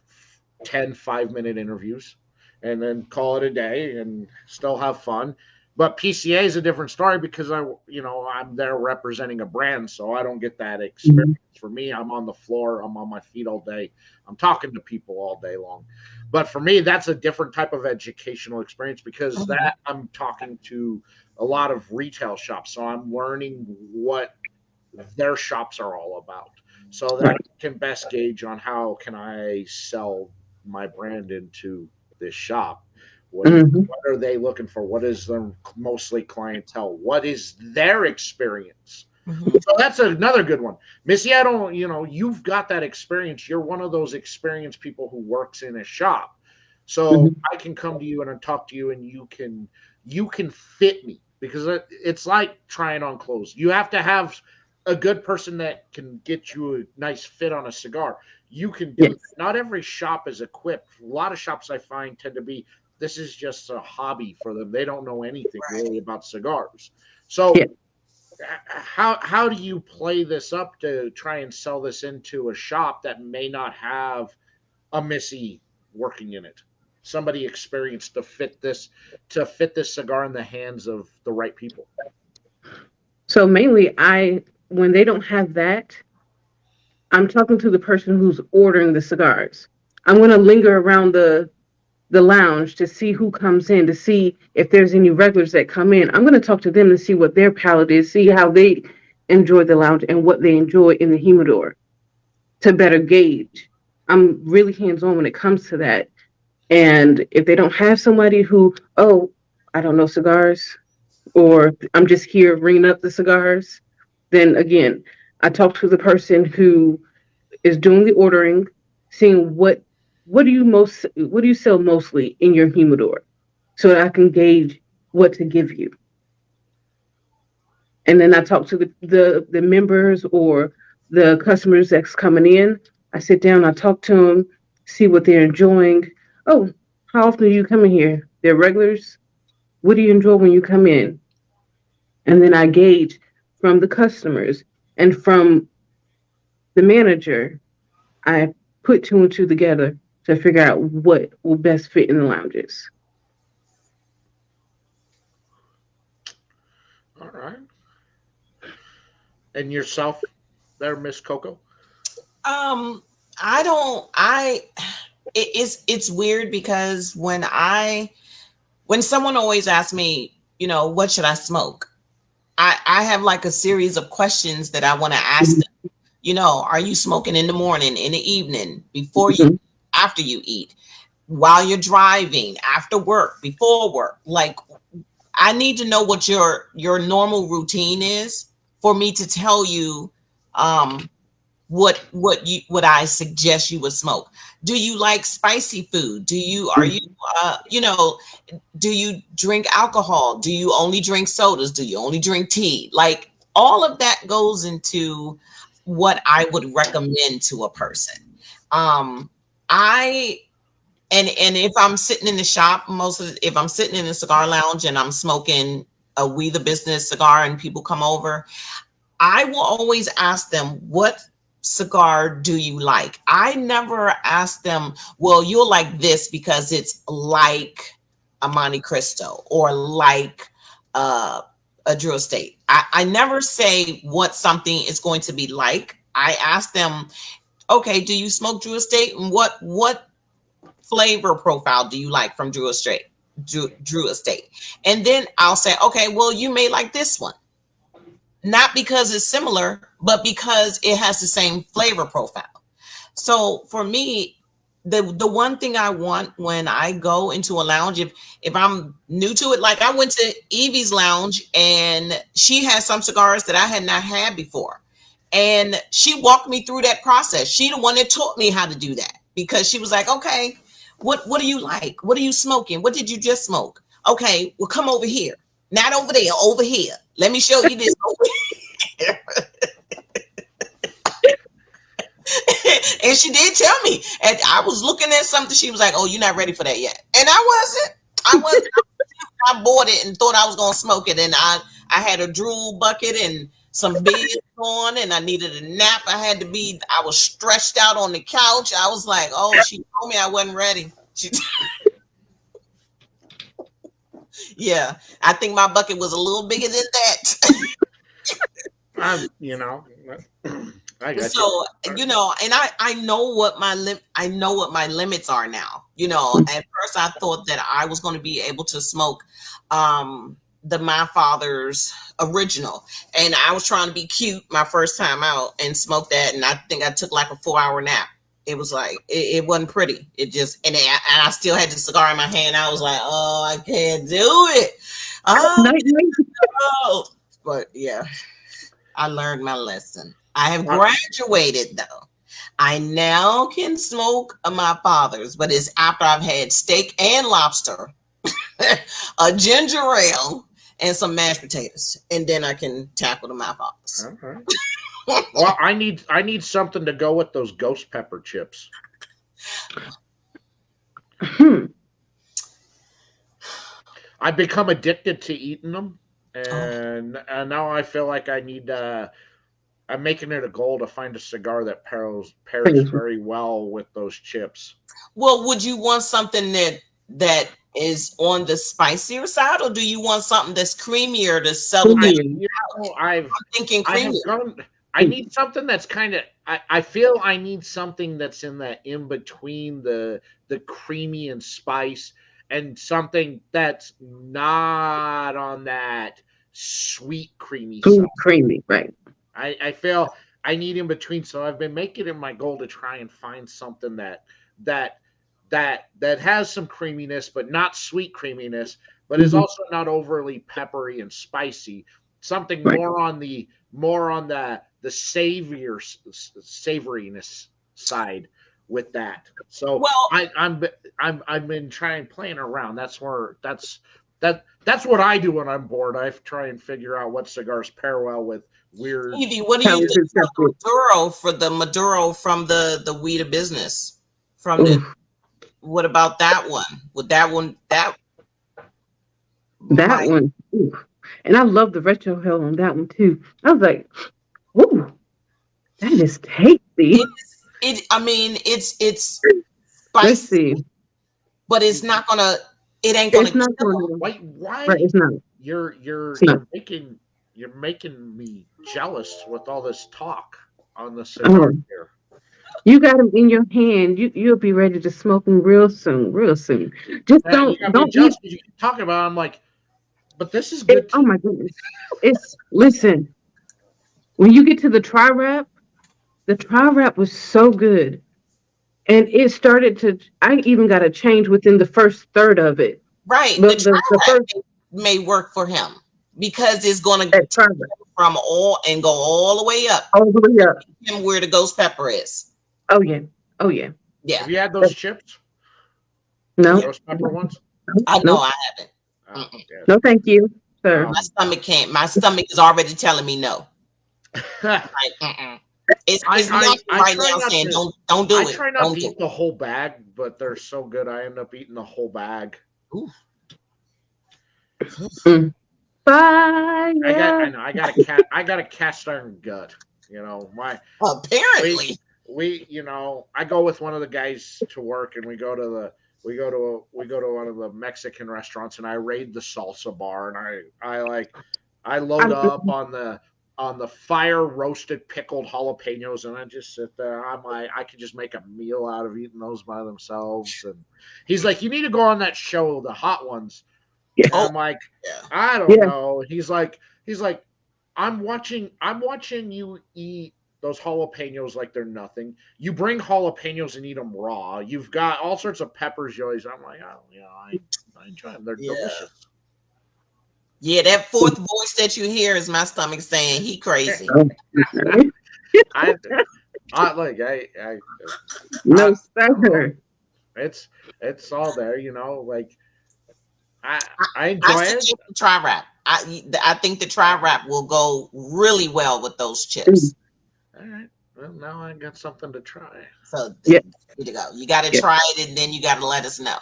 10 5-minute interviews, and then call it a day and still have fun. But PCA is a different story, because I'm there representing a brand, so I don't get that experience. Mhm. For me, I'm on the floor, I'm on my feet all day, I'm talking to people all day long. But for me, that's a different type of educational experience, because Mhm. that I'm talking to a lot of retail shops, so I'm learning what their shops are all about. so that Right. I can best gauge on how can I sell my brand into this shop. Hmm. What are they looking for? What is their mostly clientele? What is their experience? Mhm. So that's another good one. Missy, I don't, you've got that experience. You're one of those experienced people who works in a shop. So Hmm. I can come to you and talk to you and you can fit me because it's like trying on clothes. You have to have a good person that can get you a nice fit on a cigar. You can do that. Yes. Not every shop is equipped. A lot of shops I find tend to be this is just a hobby for them. They don't know anything really about cigars. So Yes. how do you play this up to try and sell this into a shop that may not have a Missy working in it? Somebody experienced to fit this cigar in the hands of the right people. So mainly, when they don't have that, I'm talking to the person who's ordering the cigars. I'm going to linger around the lounge to see who comes in, to see if there's any regulars that come in. I'm going to talk to them and see what their palate is, see how they enjoy the lounge and what they enjoy in the humidor to better gauge. I'm really hands on when it comes to that. And if they don't have somebody who, oh, I don't know cigars, or I'm just here ringing up the cigars, then again, I talk to the person who is doing the ordering, seeing what do you sell mostly in your humidor, so that I can gauge what to give you. And then I talk to the members or the customers that's coming in. I sit down, I talk to them, see what they're enjoying. Oh, how often do you come in here? They're regulars. What do you enjoy when you come in? And then I gauge from the customers and from the manager. I put two and two together to figure out what will best fit in the lounges. All right. And yourself there, Miss Coco? Um, I don't. It's weird because when someone always asks me, what should I smoke? I have like a series of questions that I want to ask them. Are you smoking in the morning, in the evening, before you, Mhm. after you eat, while you're driving, after work, before work? Like, I need to know what your normal routine is for me to tell you um what I suggest you would smoke. Do you like spicy food? Are you uh you know do you drink alcohol? Do you only drink sodas? Do you only drink tea? Like, all of that goes into what I would recommend to a person. Um, I and if I'm sitting in the shop, if I'm sitting in a cigar lounge and I'm smoking a We the Business cigar and people come over, I will always ask them, what cigar do you like? I never ask them, well, you'll like this because it's like a Monte Cristo or like uh, a Drew Estate. I never say what something is going to be like. I ask them, okay, do you smoke Drew Estate? And what flavor profile do you like from Drew Estate? Drew Estate. And then I'll say, okay, well, you may like this one, not because it's similar, but because it has the same flavor profile. So for me, the one thing I want when I go into a lounge, if I'm new to it, like I went to Evie's lounge and she had some cigars that I had not had before. And she walked me through that process. She the one that taught me how to do that, because she was like, okay, what do you like? What are you smoking? What did you just smoke? Okay, well, come over here. Not over there, over here. Let me show you this over here. And she did tell me. And I was looking at something. She was like, "Oh, you're not ready for that yet." And I wasn't. I wasn't. I bought it and thought I was gonna smoke it. And I had a drool bucket and some beers on, and I needed a nap. I was stretched out on the couch. I was like, "Oh," she told me I wasn't ready. Yeah, I think my bucket was a little bigger than that. I'm, you know, I got you. So, and I know what I know what my limits are now. At first I thought that I was going to be able to smoke um the My Father's original, and I was trying to be cute my first time out and smoked that, and I think I took like a 4 hour nap. It was like it wasn't pretty. It just and I still had the cigar in my hand. I was like, oh, I can't do it. Oh, Night, night. no. But yeah, I learned my lesson. I have graduated though. I now can smoke My Father's, but it's after I've had steak and lobster, a ginger ale, and some mashed potatoes, and then I can tackle the My Father's. Okay. Well, I need something to go with those ghost pepper chips. I've become addicted to eating them, and now I feel like I need. I'm making it a goal to find a cigar that pairs very well with those chips. Well, would you want something that is on the spicier side, or do you want something that's creamier to settle down? I'm thinking creamier. I need something that's kind of. I feel I need something that's in that in between the creamy and spice, and something that's not on that sweet creamy side. Creamy, right? I feel I need in between, so I've been making it my goal to try and find something that has some creaminess, but not sweet creaminess, but is also not overly peppery and spicy. Something more on the savoriness side with that. So I've been trying playing around. That's what I do when I'm bored. I try and figure out what cigars pair well with weird. Evie, what do you think for the Maduro from the Weed of Business? What about that one? Would that one one? Ooh. And I love the retro hell on that one too. I was like, "Ooh, that is tasty." It's spicy, but it's not gonna. It ain't gonna. Why? Right, it's not. You're making me jealous with all this talk on the cigar here. You got them in your hand. You'll be ready to smoke them real soon. Real soon. Just don't just you keep talking about it, I'm like, but this is good. Oh my goodness! Listen. When you get to the tri wrap was so good, and it started to. I even got a change within the first third of it. Right, the first may work for him because it's going to from all and go all the way up. All the way up. Him where the ghost pepper is. Oh yeah. Oh yeah. Yeah. Have you had those chips? No. Ghost pepper ones? I know I haven't. No, thank you, sir. My stomach can't. My stomach is already telling me no. Like, It's not right now saying don't do it. I try not to eat the whole bag, but they're so good. I end up eating the whole bag. Ooh. Bye. I got a cast iron gut. You know, apparently I go with one of the guys to work, and we go to one of the Mexican restaurants, and I raid the salsa bar, and I load up on the fire roasted pickled jalapenos, and I just sit there. I'm like, I could just make a meal out of eating those by themselves. And he's like, you need to go on that show, The Hot Ones. Yeah. I'm like, I don't know. He's like, I'm watching you eat those jalapenos like they're nothing. You bring jalapenos and eat them raw. You've got all sorts of peppers. I'm like, oh, I enjoy them. They're delicious. Yeah, that fourth voice that you hear is my stomach saying he crazy. No, sir. It's all there, like I enjoy it. Tri wrap. I think the tri wrap will go really well with those chips. All right. Well, now I got something to try. So there you go. You got to try it, and then you got to let us know.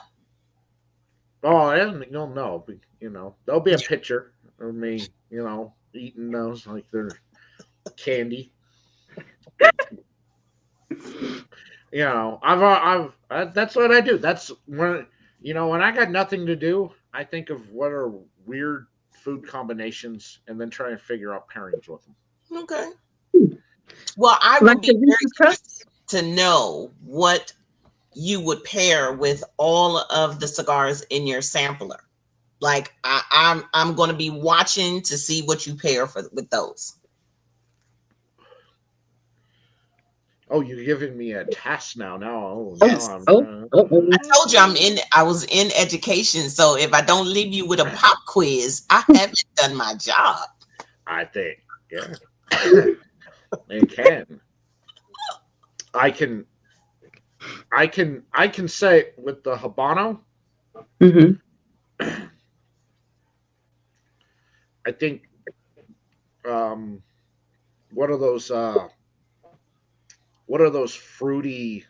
Oh, you'll know. There'll be a picture of me, eating those like they're candy. That's what I do. That's when I got nothing to do, I think of what are weird food combinations and then try and figure out pairings with them. Okay. Well, I would be very interested to know what you would pair with all of the cigars in your sampler. Like I'm going to be watching to see what you pair for with those. Oh, you're giving me a task now. Now Yes. I'm. Oh, oh, I oh. told you I was in education, so if I don't leave you with a pop quiz, I haven't done my job. I think, yeah, it can. I can. I can say with the Habano. Mm-hmm. I think. Um, what are those? What are those fruity?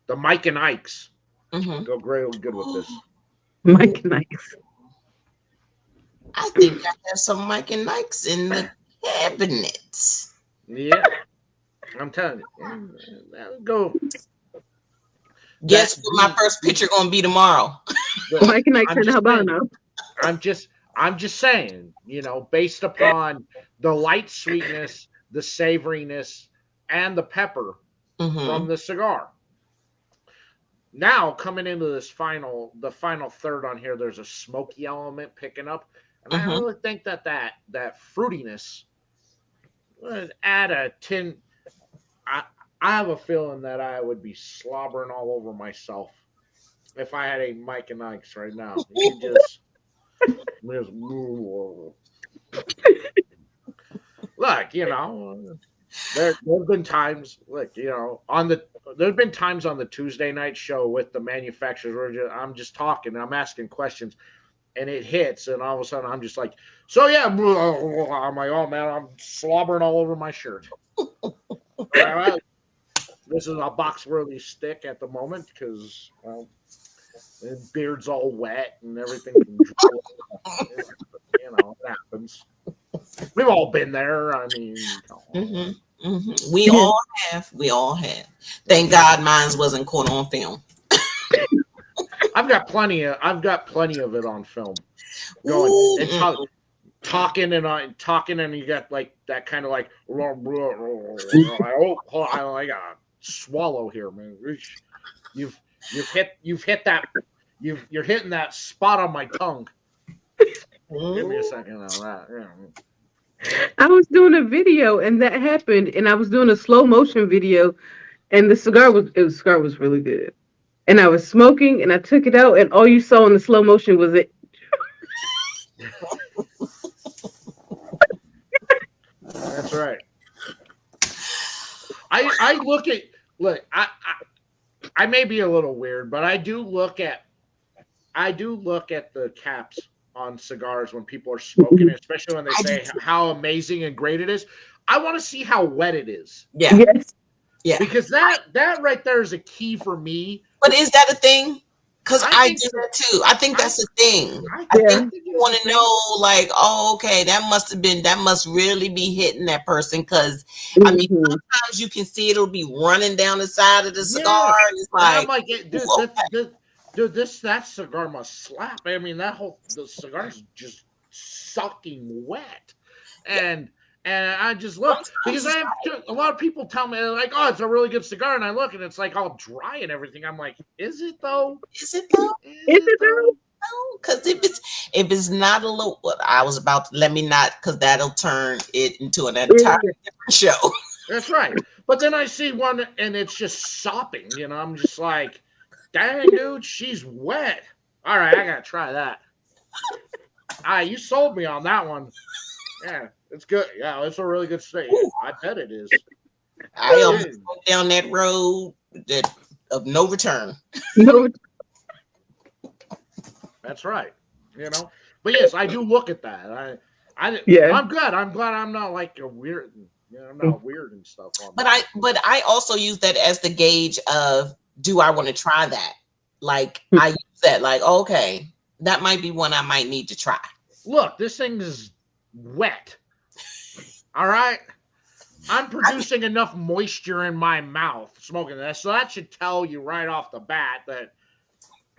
The Mike and Ikes Hmm. go great good with this. Mike Nice. I think I have some Mike and Nikes in the cabinet. Yeah, I'm telling you, that would go. Guess That what my first picture gonna be tomorrow? the Mike Nice I'm and just saying. Habano. I'm just I'm just saying, based upon the light sweetness, the savoriness, and the pepper Hmm. from the cigar. Now coming into the final third on here, there's a smoky element picking up, and I Hmm. really think that fruitiness would add a tin. I I have a feeling that I would be slobbering all over myself if I had a Mike and Ike's right now. You could just look, there've been times, like, there've been times on the Tuesday night show with the manufacturers where I'm just talking, I'm asking questions, and it hits, and all of a sudden I'm just like, so yeah, I'm like, oh man, I'm slobbering all over my shirt. All right, this is a box worthy stick at the moment because, well, the beard's all wet and everything. It happens. We've all been there. I mean, come Hmm. on. Hmm. Yeah. We all have. That's Thank right. God mine wasn't caught on film. I've got plenty of it on film. Going Ooh, and talking, and you got like that kind of like, oh, hold on, I got swallow here, man. You've you've hit that you're hitting that spot on my tongue. Give me a mm. second on that. I was doing a video and that happened, and I was doing a slow motion video, and the cigar was really good. And I was smoking, and I took it out, and all you saw in the slow motion was it. That's right. I look at look I may be a little weird, but I do look at the caps on cigars when people are smoking it, especially when they I do say too. how amazing and great it is. I want to see how wet it is, Yeah, Yes. yeah. because that right there is a key for me. But is that a thing? Because I I think do so. that too. I think I that's a thing. I I think Yeah. think people it is want a to thing. know, like, oh, okay, that must really be hitting that person. Because I mean, Hmm. sometimes you can see it'll be running down the side of the cigar, Yeah, and it's and I'm like, like, dude, ooh, dude, that cigar must slap. I mean, the cigar's just sucking wet, yeah. and I just look Sometimes because it's a lot of people tell me like, oh, it's a really good cigar, and I look and it's like all dry and everything. I'm like, is it though? is it though? Is Is it it though? though? Because if it's not a little, what I was about to let me not, because that'll turn it into an entirely Yeah. different show. That's right. But then I see one and it's just sopping. I'm just like, dang, dude, she's wet. All right, I gotta try that. You sold me on that one. Yeah, it's good. Yeah, it's a really good steak. Ooh, I bet it is. I almost Dude, went down that road that of no return. No. that's right. You know, but yes, I do look at that. Yeah. I'm good. I'm glad I'm not like a weird. I'm not weird and stuff on But that. I also use that as the gauge of, do I want to try that? Like I use that like, okay, that might be one I might need to try. Look, this thing is wet. All right, I'm I, producing enough moisture in my mouth smoking this, so that should tell you right off the bat that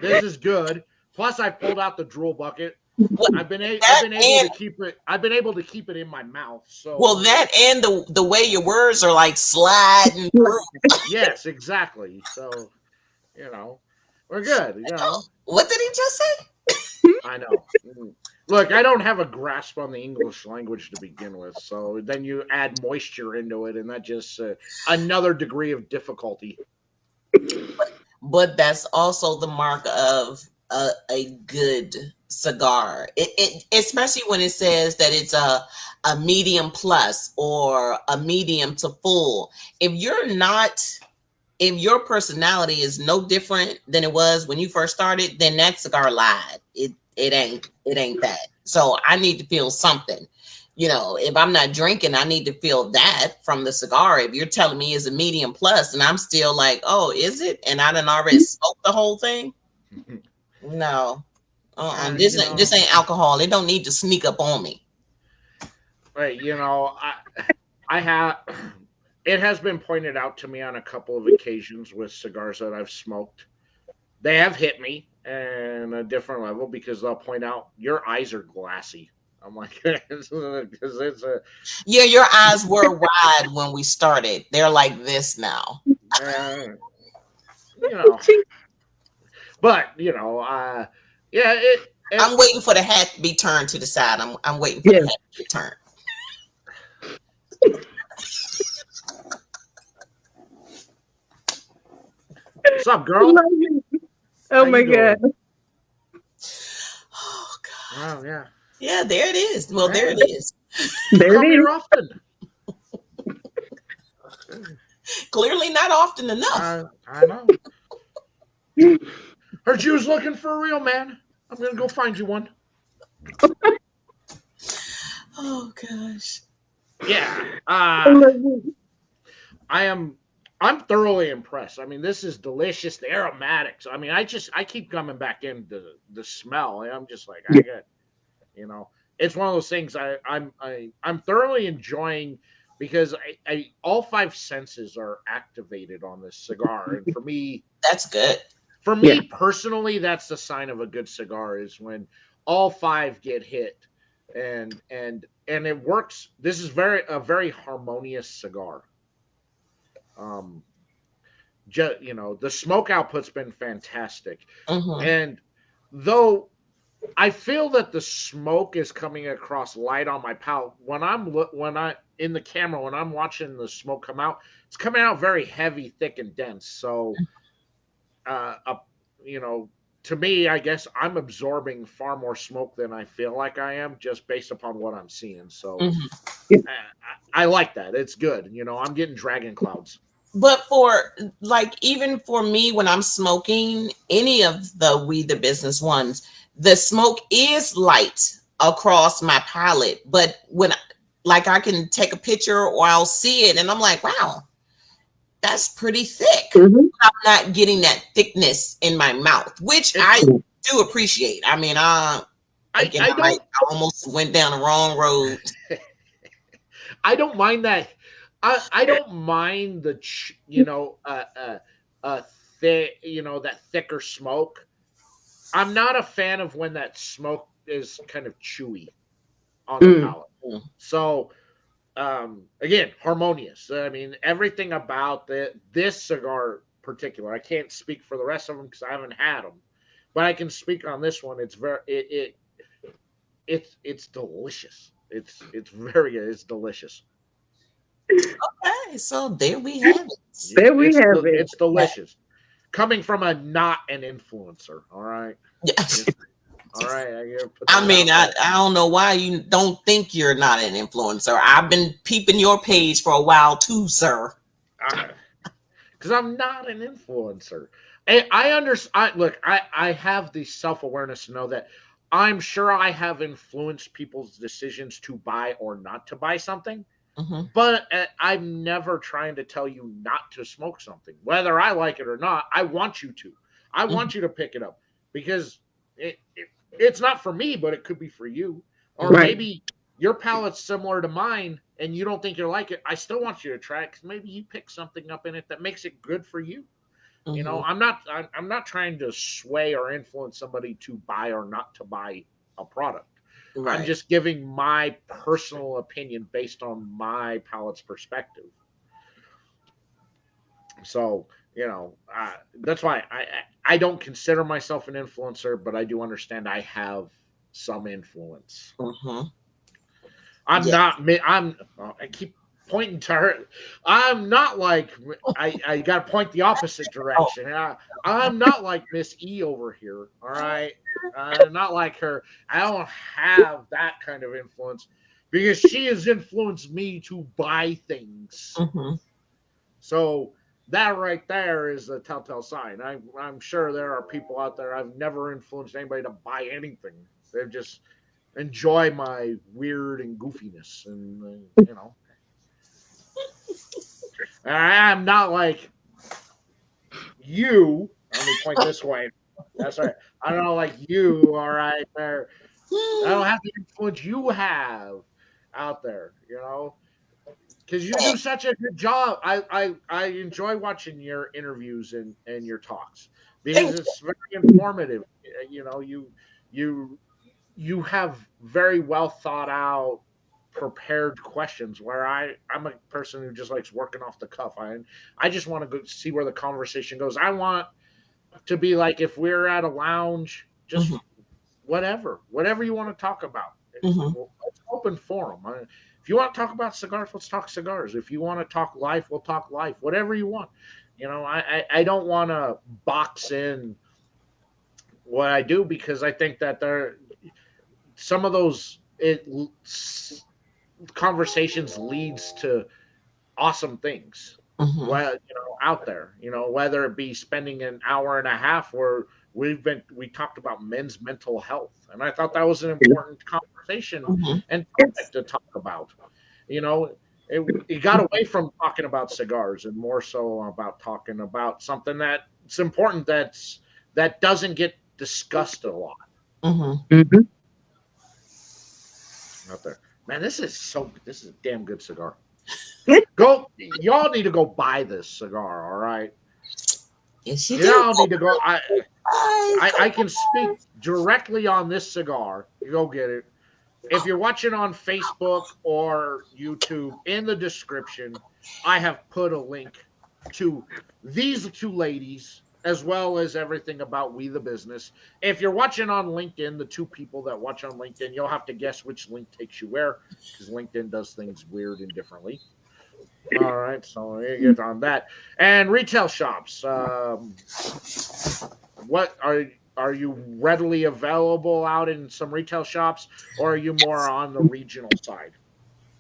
this is good. Plus, I pulled out the drool bucket. what, I've that been able and to keep it. I've been able to keep it in my mouth. well, So that and the way your words are like sliding through. yes, exactly. So we're good. What did he just say? I know. Look, I don't have a grasp on the English language to begin with, so then you add moisture into it, and that just another degree of difficulty. But that's also the mark of a good cigar. It especially when it says that it's a medium plus or a medium to full. If you're not, if your personality is no different than it was when you first started, then that cigar lied. It ain't that. So I need to feel something. You know, if I'm not drinking, I need to feel that from the cigar. If you're telling me it's a medium plus, and I'm still like, oh, is it? And I done already smoked the whole thing. No, this You this know, ain't alcohol. It don't need to sneak up on me. right? I have. It has been pointed out to me on a couple of occasions with cigars that I've smoked. They have hit me in a different level because they'll point out your eyes are glassy. I'm like, because it's a, Yeah, your eyes were wide when we started. They're like this now. uh, you know, but yeah, I'm waiting for the hat to be turned to the side. I'm waiting for the Yeah. hat to be turned. what's up, girl? Oh How you my god. doing? Oh God. Oh yeah, Yeah, there it is. Well, there yeah. it is. You There it come here is. often. Clearly not often enough. I know. Heard you was looking for a real man. I'm gonna go find you one. Oh gosh. Yeah. I love it. I am. I'm thoroughly impressed. I mean, this is delicious. The aromatics. I mean, I keep coming back into the smell. And I'm just like I Yeah. get. You know, it's one of those things I'm thoroughly enjoying because I all five senses are activated on this cigar, and That's good. for Yeah. me personally, that's the sign of a good cigar is when all five get hit, and it works. This is a very harmonious cigar. Um, the smoke output's been fantastic, Hmm. and though I feel that the smoke is coming across light on my palate when I in the camera when I'm watching the smoke come out. It's coming out very heavy, thick, and dense. So, uh, uh you know, to me, I guess I'm absorbing far more smoke than I feel like I am, just based upon what I'm seeing. So, Hmm. Yeah. I like that. It's good. I'm getting dragon clouds. But for like even for me when I'm smoking any of the We the Business ones, the smoke is light across my palate. But when like I can take a picture or I'll see it and I'm like, wow, that's pretty thick. Hmm. I'm not getting that thickness in my mouth, which I It's do appreciate. I mean, again, I don't I almost went down the wrong road. I don't mind that. I don't mind the thick that thicker smoke. I'm not a fan of when that smoke is kind of chewy on the Mm. palate. So again, harmonious. I mean, everything about this cigar particular. I can't speak for the rest of them because I haven't had them, but I can speak on this one. It's very it's delicious. It's very good. It's delicious. Okay, so there we have it. There we have it. It's delicious. Coming from a not an influencer, all right? Yeah. Just all right, I gotta put I that mean, out there. I don't know why you don't think you're not an influencer. I've been peeping your page for a while too, sir. Because I'm not an influencer. I understand. Look, I have the self awareness to know that I'm sure I have influenced people's decisions to buy or not to buy something. Hmm. But I'm never trying to tell you not to smoke something, whether I like it or not. I want you to. I Hmm. want you to pick it up because it's not for me, but it could be for you. Or Right. maybe your palate's similar to mine and you don't think you like it. I still want you to try it because maybe you pick something up in it that makes it good for you. Hmm. I'm not trying to sway or influence somebody to buy or not to buy a product. I'm Right. just giving my personal opinion based on my palate's perspective. So That's why I don't consider myself an influencer, but I do understand I have some influence. Mm-hmm. I'm Yeah. not. I keep pointing to her. I'm not like. I got to point the opposite Oh. direction. I'm not like Miss E over here. All right. I'm not like her. I don't have that kind of influence because she has influenced me to buy things. Mm-hmm. So that right there is a telltale sign. I'm sure there are people out there. I've never influenced anybody to buy anything. They just enjoy my weird and goofiness, and I'm not like you. Let me point this way. That's right. I'm not like you. All right, there. I don't have the influence you have out there. Because you do such a good job. I enjoy watching your interviews and your talks because Thank it's very informative. You you have very well thought out, prepared questions. Where I'm a person who just likes working off the cuff. I just want to go see where the conversation goes. I want to be like if we're at a lounge, you. Mm-hmm. just whatever you want to talk about. Mm-hmm. It's open forum. If you want to talk about cigars, let's talk cigars. If you want to talk life, we'll talk life. Whatever you want. I don't want to box in what I do because I think that there some of those conversations leads to awesome things. Mm-hmm. Well, out there, whether it be spending an hour and a half where we talked about men's mental health, and I thought that was an important conversation Mm-hmm. and topic to talk about. You know, it got away from talking about cigars and more so about talking about something that's important that doesn't get discussed a lot Mm-hmm. Mhm. out there. Man, this is a damn good cigar. Y'all need to go buy this cigar, all right? Yes, you do. Y'all need to go. Bye. I can speak directly on this cigar. You go get it. If you're watching on Facebook or YouTube, in the description, I have put a link to these two ladies as well as everything about We the Business. If you're watching on LinkedIn, the two people that watch on LinkedIn, you'll have to guess which link takes you where because LinkedIn does things weird and differently. All right, so you get on that. And retail shops. What are you readily available out in some retail shops, or are you more on the regional side?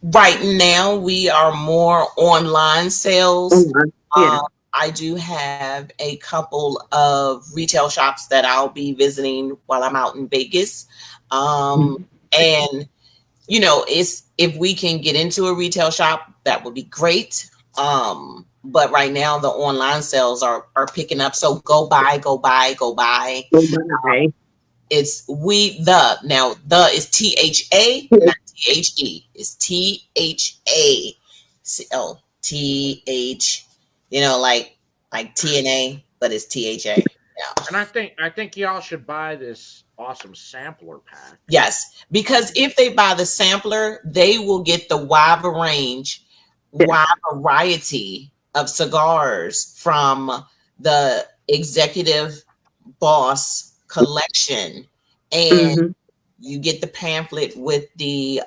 Right now, we are more online Oh sales. my. Yeah. Um, I do have a couple of retail shops that I'll be visiting while I'm out in Vegas. Um, Mhm. and it's if we can get into a retail shop, that would be great. But right now the online sales are picking up. So go buy, go buy, go buy. Oh my. It's we the now the is THA, not THE. It's THA. TH. Like TNA, but it's THA. Yeah. And I think y'all should buy this awesome sampler pack. Yes, because if they buy the sampler, they will get the Yes. wide variety of cigars from the executive boss collection, and Mhm. you get the pamphlet with the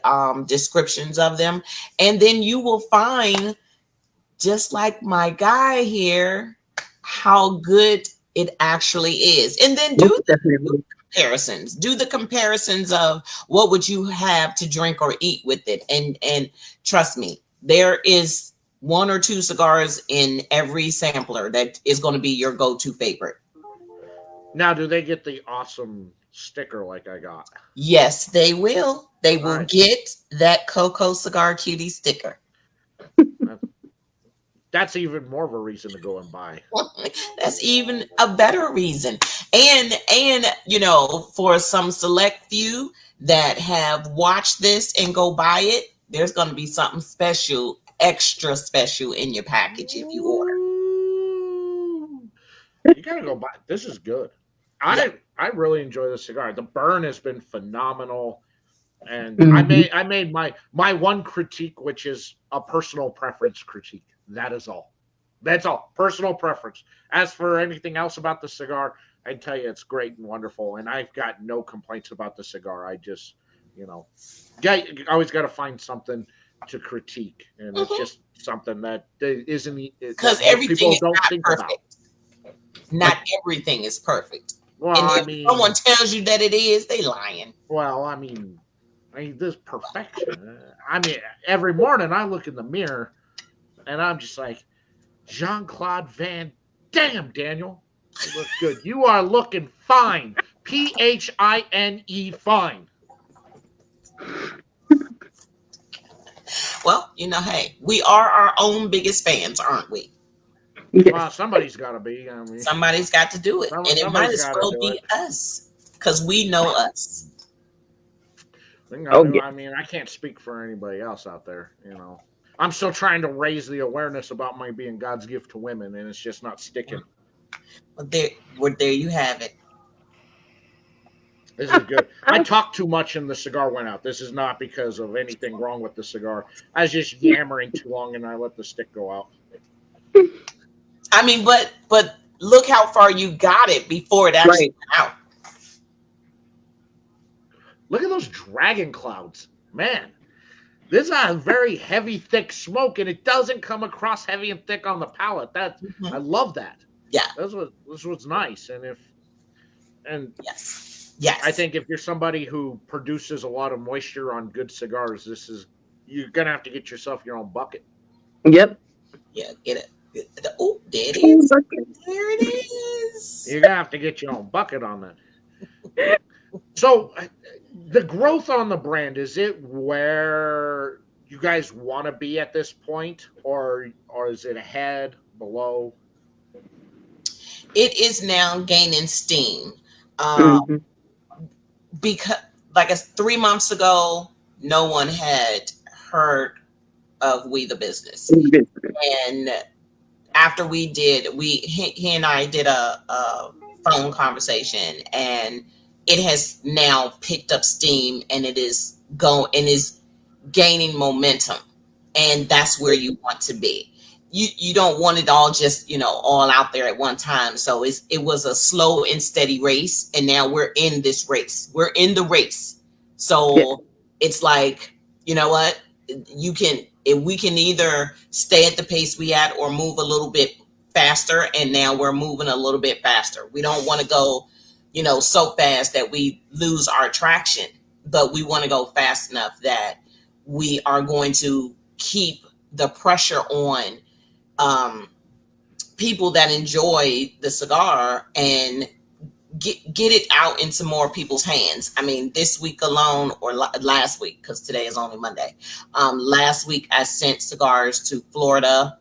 descriptions of them, and then you will find, just like my guy here, how good it actually is, and then Most do definitely. the comparisons of what would you have to drink or eat with it, and trust me, there is one or two cigars in every sampler that is going to be your go-to favorite. Now, do they get the awesome sticker like I got? Yes, they All will right, get that Coco Cigar Cutie sticker. that- that's even more of a reason to go and buy. That's even a better reason. And for some select few that have watched this and go buy it, there's going to be something special, extra special in your package if you order. Ooh. You gotta go buy. This is good. Yeah. I really enjoy this cigar. The burn has been phenomenal, and I Mhm. made I made my one critique, which is a personal preference critique. That is all. That's all. Personal preference. As for anything else about the cigar, I'd tell you it's great and wonderful, and I've got no complaints about the cigar. I just, you know, always got to find something to critique, and it's just something that isn't Because that most everything people is don't not think about. perfect. Not everything is perfect. Well, And I if someone mean, tells you that it is, they lying. well, I mean, this perfection. I mean, every morning I look in the mirror and I'm just like, Jean Claude Van Damme, Daniel. You look good. You are looking fine. Phine. Well, hey, we are our own biggest fans, aren't we? Well, Yes. somebody's got to be. I mean, Somebody's got to do it. And it might somebody's as got to well do be it. us because we know us. They got Oh to. yeah. I mean, I can't speak for anybody else out there. I'm still trying to raise the awareness about my being God's gift to women, and it's just not sticking. But there you have it. This is good. I talked too much and the cigar went out. This is not because of anything wrong with the cigar. I was just yammering too long and I let the stick go out. I mean, but look how far you got it before it actually Right. went out. Look at those dragon clouds. Man, this is a very heavy, thick smoke, and it doesn't come across heavy and thick on the palate. I Mhm. love that. Yeah. This was nice. And Yes. I Yes. think if you're somebody who produces a lot of moisture on good cigars, you're gonna have to get yourself your own bucket. Yep. Yeah. Get it. Oh, there it Ooh, is. There it is. You're gonna have to get your own bucket on that. So the growth on the brand, is it where you guys want to be at this point, or is it ahead, below? It is now gaining steam. Uh, mhm. because like 3 months ago, no one had heard of We the Business. And after he and I did a phone conversation, and it has now picked up steam, and it is gaining momentum, and that's where you want to be. You don't want it all just all out there at one time. So it was a slow and steady race, and now we're in this race. We're in the race. Yeah. So it's like, you know what, you can if we can either stay at the pace we at or move a little bit faster, and now we're moving a little bit faster. We don't want to go so fast that we lose our traction, but we want to go fast enough that we are going to keep the pressure on um, people that enjoy the cigar, and get it out into more people's hands. I mean, this week alone, or last week, because today is only Monday. Last week, I sent cigars to Florida,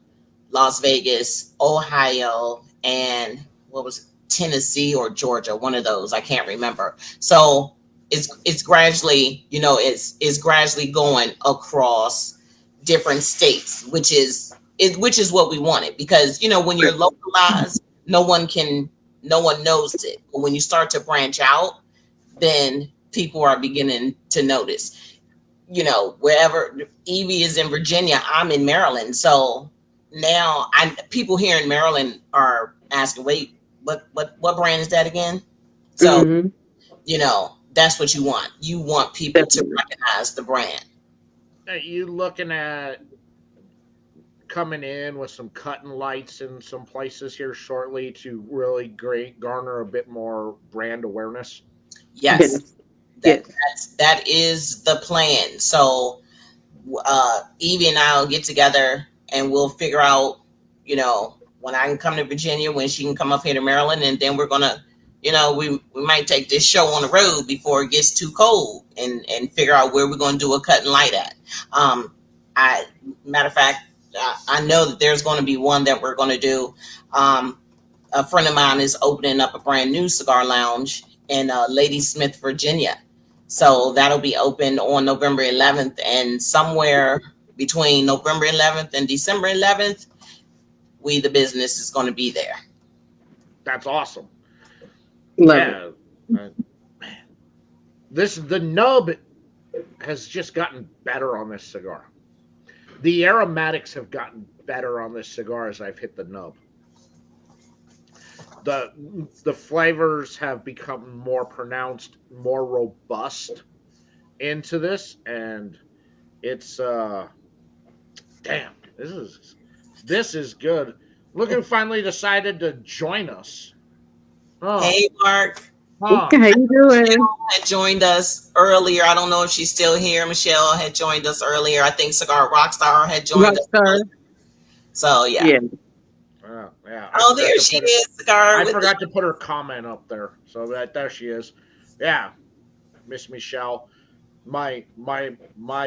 Las Vegas, Ohio, and what was it, Tennessee or Georgia, one of those. I can't remember. So it's gradually, it's gradually going across different states, which is what we wanted, because when you're localized, no one knows it. But when you start to branch out, then people are beginning to notice. Wherever Evie is in Virginia, I'm in Maryland. So now people here in Maryland are asking, wait, what brand is that again? So, Mhm. that's what you want. You want people to Definitely. recognize the brand. Are you looking at coming in with some cutting lights in some places here shortly to really garner a bit more brand awareness? Yes, Yes. Yes. that is the plan. So Evie and I'll get together, and we'll figure out, when I can come to Virginia, when she can come up here to Maryland, and then we're gonna, we might take this show on the road before it gets too cold, and figure out where we're gonna do a cut and light at. I Matter of fact, I know that there's going to be one that we're going to do. Um, a friend of mine is opening up a brand new cigar lounge in Ladysmith, Virginia. So that'll be open on November 11th, and somewhere between November 11th and December 11th, We the Business is going to be there. That's awesome. Love it. Yeah. Uh, the nub has just gotten better on this cigar. The aromatics have gotten better on this cigar as I've hit the nub. The flavors have become more pronounced, more robust into this, and it's damn, this is good. Look who finally decided to join us. Huh. Hey, Mark. Huh. How you doing? Michelle had joined us earlier. I don't know if she's still here. Michelle had joined us earlier. I think Cigar Rockstar had joined us Rockstar. earlier. So, yeah. Yeah. Yeah, Oh, there she is, Cigar. I With forgot to put her comment up there, so that there she is. Yeah, Miss Michelle, my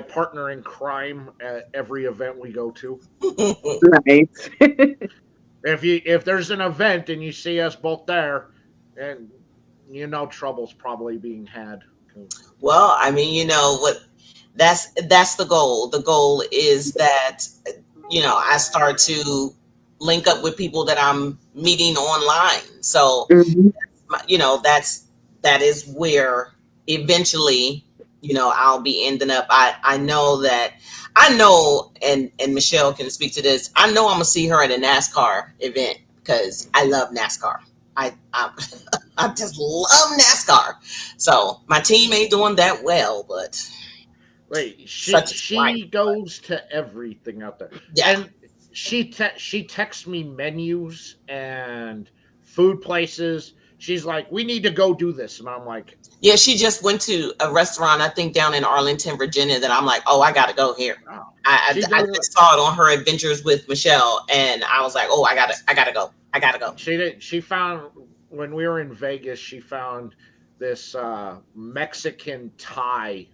partner in crime at every event we go to. the- Nice. If there's an event and you see us both there, and you know trouble's probably being had. well, I mean, you know what? That's the goal. The goal is that I start to link up with people that I'm meeting online. So Hmm. that is where eventually I'll be ending up. I know that I know, and Michelle can speak to this. I know I'm gonna see her at a NASCAR event because I love NASCAR. I I just love NASCAR. So my team ain't doing that well, but Wait, such is life. she goes to everything out there, Yeah. and she texts me menus and food places. She's like, "We need to go do this," and I'm like, Yeah, she just went to a restaurant, I think down in Arlington, Virginia, that I'm like, oh, I got to go here. "Oh." I, She I, I does. just saw it on her adventures with Michelle, and I was like, oh, I gotta go. I gotta go. She did. She found when we were in Vegas. She found this Mexican Thai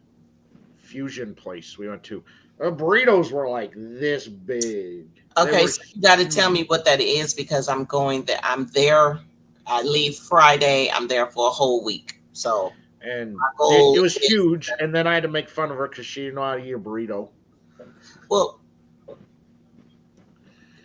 fusion place we went to. The burritos were like this big. They Okay, were so you got to tell huge. me what that is because I'm going there. I'm there. I leave Friday. I'm there for a whole week. So And my goal it was is, huge. And then I had to make fun of her because she didn't know how to eat a burrito. well,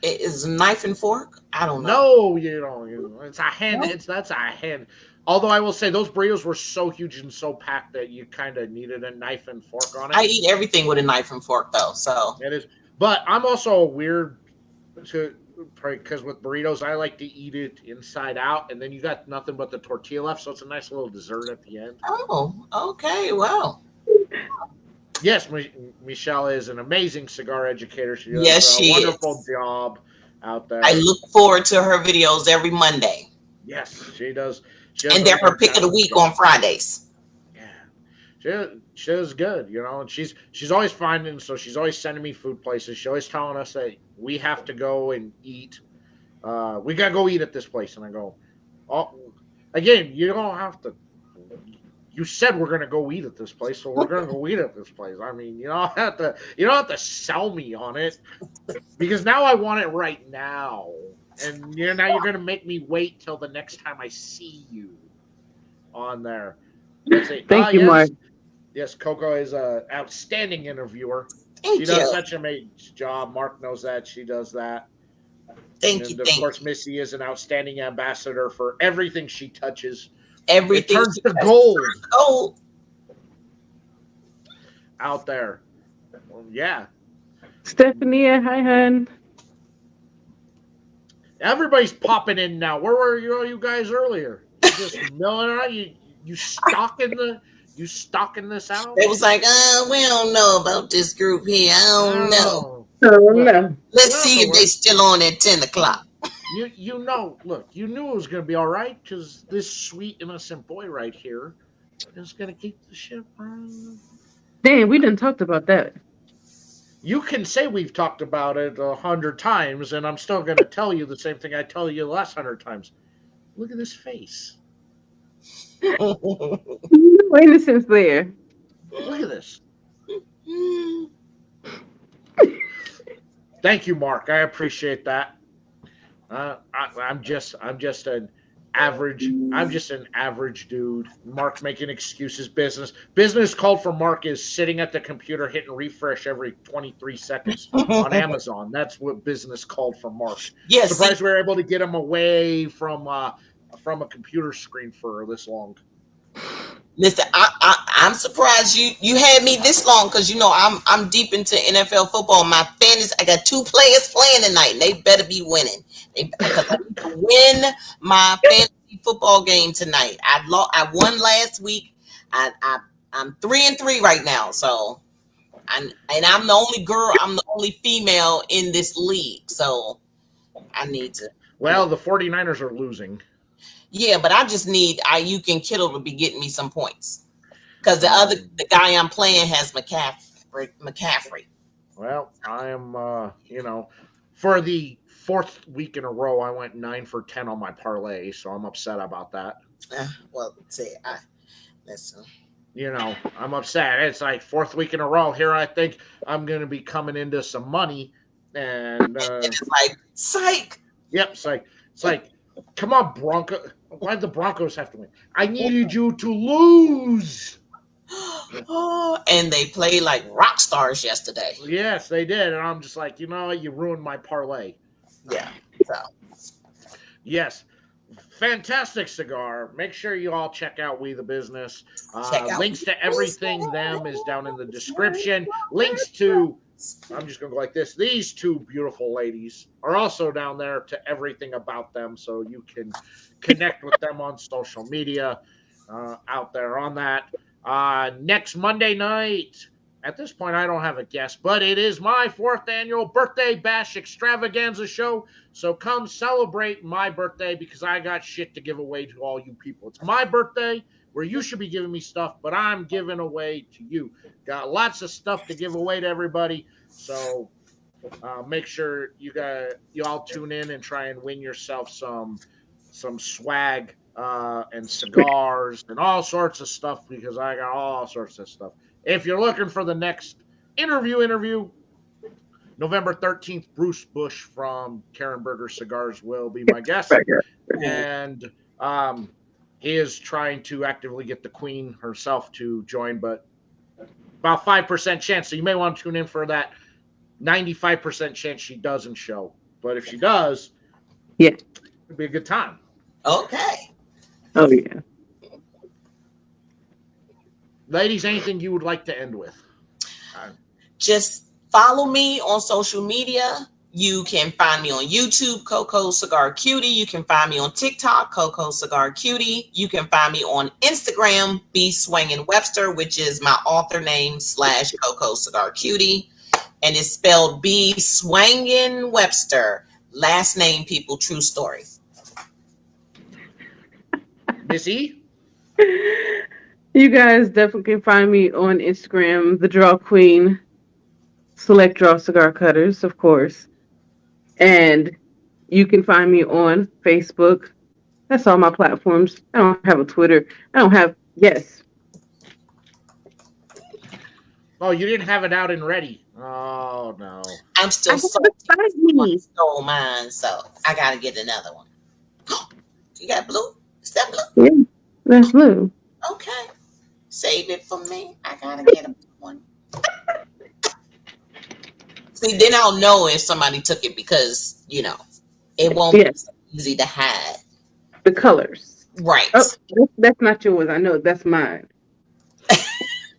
it is knife and fork. I don't know. No, it's a hand. No? That's a hand. Although I will say those burritos were so huge and so packed that you kind of needed a knife and fork on I it. eat everything with a knife and fork though. So It is, but I'm also a weird to because with burritos I like to eat it inside out, and then you got nothing but the tortilla left, so it's a nice little dessert at the end. oh, okay, well, Yes, Michelle is an amazing cigar educator. She does yes, a she wonderful is. job out I there. look forward to her videos every Monday, Yes, she does. She does and a they're her pick of the fantastic week job. on Fridays. Yeah, she is good, and she's always finding. So she's always sending me food places. She's always telling us that we have to go and eat. We gotta go eat at this place, and I go, oh, again, you don't have to. You said we're gonna go eat at this place, so we're gonna go eat at this place. I mean, you don't have to sell me on it because now I want it right now, and now you're gonna make me wait till the next time I see you on there. Let's see. Thank you, Mark. Yes, Coco is a outstanding interviewer. She Thank does you, such an amazing job. Mark knows that she does that. thank you, And of thank course, you. Missy is an outstanding ambassador for everything she touches. It Everything turns she to does is gold turns to gold. out there. Well, yeah, Stephanie, hi, hun. everybody's popping in now. Where were you guys earlier? You just milling around. You stalking this out? It was like, we don't know about this group here. I I don't don't know. know. Oh, Look, no. Let's we don't see know if they where. still on at 10 o'clock. You know. Look, you knew it was gonna be all right because this sweet innocent boy right here is gonna keep the ship running. Damn, we didn't talked about that. You can say we've talked about it 100 times, and I'm still going to tell you the same thing I tell you the last 100 times. Look at this face. No innocence there. Look at this. Thank you, Mark. I appreciate that. I'm just an average dude. Mark making excuses. Business called for Mark is sitting at the computer hitting refresh every 23 seconds on Amazon. That's what business called for Mark. Yes, see, Surprised we were able to get him away from a computer screen for this long. Listen, I'm surprised you had me this long because I'm deep into NFL football. My fantasy, I got two players playing tonight, and they better be winning. Because I need to win my fantasy football game tonight. I won last week. I'm 3-3 right now. So I'm the only girl. I'm the only female in this league. So I need to. Well, the 49ers are losing. Yeah, but I just need Ayuk and Kittle to be getting me some points. Because Um, the guy I'm playing has McCaffrey. well, I am, for the fourth week in a row, I went 9 for 10 on my parlay, so I'm upset about that. Well, say I listen. I'm upset. It's like fourth week in a row. Here, I think I'm going to be coming into some money, and It's like psych. yep, it's like, come on, Bronco. Why did the Broncos have to win? I needed you to lose. Oh, and they played like rock stars yesterday. Yes, they did, and I'm just like, you ruined my parlay. Yeah. So Yes, fantastic cigar. Make sure you all check out We the Business. check out. Links to everything them is down in the description. Links to, I'm just going to go like this. These two beautiful ladies are also down there to everything about them, so you can connect with them on social media out there on that. Next Monday night, at this point, I don't have a guest, but it is my fourth annual birthday bash extravaganza show. So come celebrate my birthday because I got shit to give away to all you people. It's my birthday where you should be giving me stuff, but I'm giving away to you. Got lots of stuff to give away to everybody. So make sure you all tune in and try and win yourself some swag and cigars and all sorts of stuff because I got all sorts of stuff. If you're looking for the next interview, November 13th, Bruce Bush from Karen Berger Cigars will be my guest. And he is trying to actively get the Queen herself to join, but about 5% chance. So you may want to tune in for that 95% chance she doesn't show. But if she does, Yeah. it'd be a good time. Okay. Oh yeah. Ladies, anything you would like to end with? Just follow me on social media. You can find me on YouTube, Coco Cigar Cutie. You can find me on TikTok, Coco Cigar Cutie. You can find me on Instagram, B Swangin Webster, which is my author name / Coco Cigar Cutie. And it's spelled B Swangin Webster. Last name, people, true story. Missy? You guys definitely can find me on Instagram, the Draw Queen, Select Draw Cigar Cutters, of course. And you can find me on Facebook. That's all my platforms. I don't have a Twitter. I don't have, yes. Oh, you didn't have it out and ready. Oh, no. I'm still I have salty. it beside me. Stole mine, so I gotta get another one. You got blue? Is that blue? Yeah, that's blue. Okay. Save it for me. I gotta get a one. See, then I'll know if somebody took it because, it won't be Yes, so easy to hide. the colors. Right. Oh, that's not yours. I know that's mine.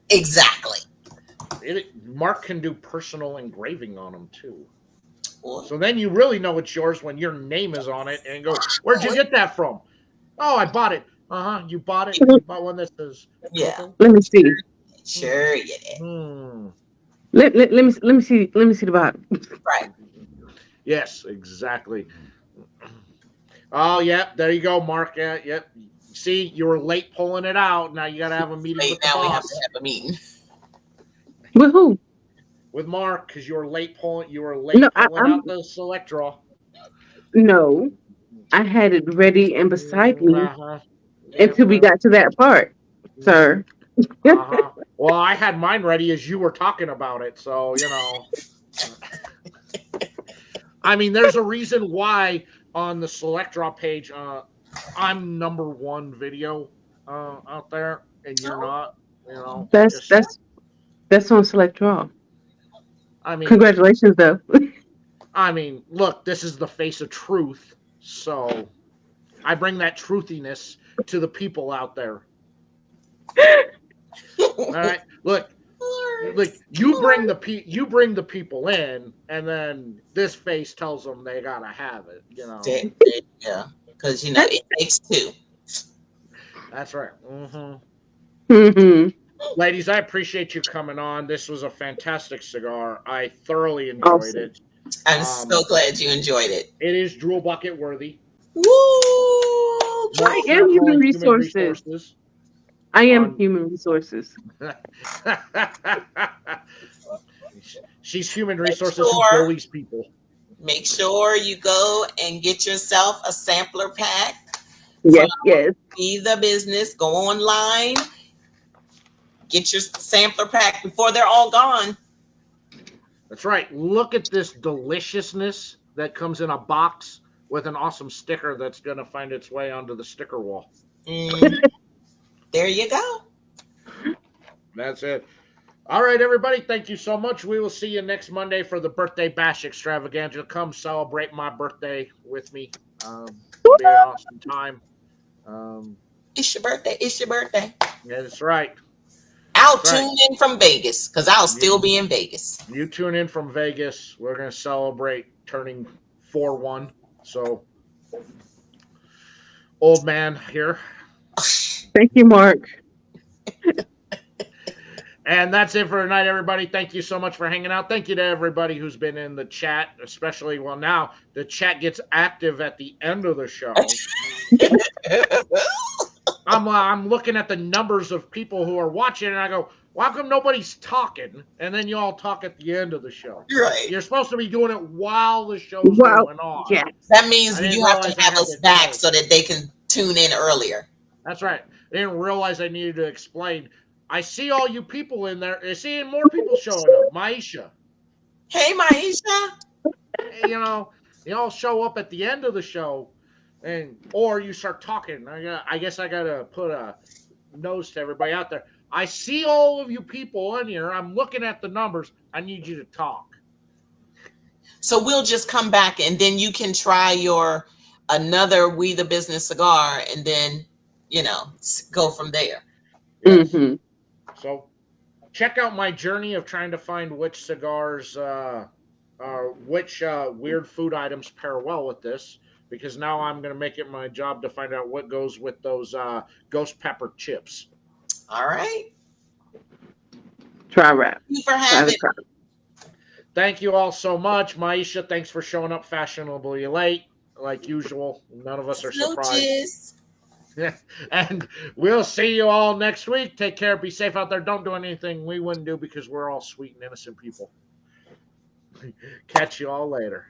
Exactly. Mark can do personal engraving on them, too. Well, So then you really know it's yours when your name is on it and go, where'd you get that from? Oh, I bought it. You bought it? You bought one that says yeah. Coco? Let me see. Sure you did. Let me see. Let me see the bottom. Right. Yes, exactly. Oh, yep. There you go, Mark. Yep. See, you were late pulling it out. Now you got to have a meeting Wait, with the now we have boss. to have a meeting. With who? With Mark, because you were late pulling. No, pulling out the select draw. no. I had it ready and beside me Uh-huh. until we got to that part, sir. Uh-huh. Well, I had mine ready as you were talking about it, so I mean, there's a reason why on the select draw page, I'm number one video out there, and you're not. That's on Select Draw. I mean, Congratulations, though. look, this is the face of truth, so I bring that truthiness to the people out there. All right, look, you bring the people in, and then this face tells them they gotta have it. There you go. Because it takes two. That's right. Hmm. Mm-hmm. Ladies, I appreciate you coming on. This was a fantastic cigar. I thoroughly enjoyed Awesome. it. I'm so Um, glad you enjoyed it. it is drool bucket worthy. Woo! More, I Drink. am more human calling human resources. resources I am on. human resources. She's human Make resources who sure, bullies people. make sure you go and get yourself a sampler pack from Yes, yes. Be the Business. Go online, get your sampler pack before they're all gone. That's right. Look at this deliciousness that comes in a box with an awesome sticker that's going to find its way onto the sticker wall. Mm, there you go. That's it. All right, everybody. Thank you so much. We will see you next Monday for the birthday bash extravaganza. Come celebrate my birthday with me. It'll be an awesome time. Um, It's your birthday. It's your birthday. yeah, that's right. I'll That's right. tune in from Vegas because I'll You, still be in Vegas. you tune in from Vegas. We're going to celebrate turning 4-1. So, old man here. Thank you, Mark. And that's it for tonight, everybody. Thank you so much for hanging out. Thank you to everybody who's been in the chat, especially, well, now the chat gets active at the end of the show. I'm looking at the numbers of people who are watching, and I go, well, how come nobody's talking? And then you all talk at the end of the show. Right. You're supposed to be doing it while the show's Well, going on. yes. That means I didn't you have to realize I have had us to back tell. so that they can tune in earlier. That's right. I didn't realize I needed to explain. I see all you people in there. I see more people showing up. Maisha. Hey, Maisha. You all show up at the end of the show, or you start talking. I guess I gotta put a nose to everybody out there. I see all of you people in here. I'm looking at the numbers. I need you to talk. So we'll just come back and then you can try your another We the Business cigar and then, go from there. Yes. Mm-hmm. So check out my journey of trying to find which cigars, which weird food items pair well with this. Because now I'm going to make it my job to find out what goes with those ghost pepper chips. All right. Try wrap. Thank you for Try the having try. Thank you all so much. Maisha, thanks for showing up fashionably late, like usual. None of us are surprised. Smooches. And we'll see you all next week. Take care. Be safe out there. Don't do anything we wouldn't do because we're all sweet and innocent people. Catch you all later.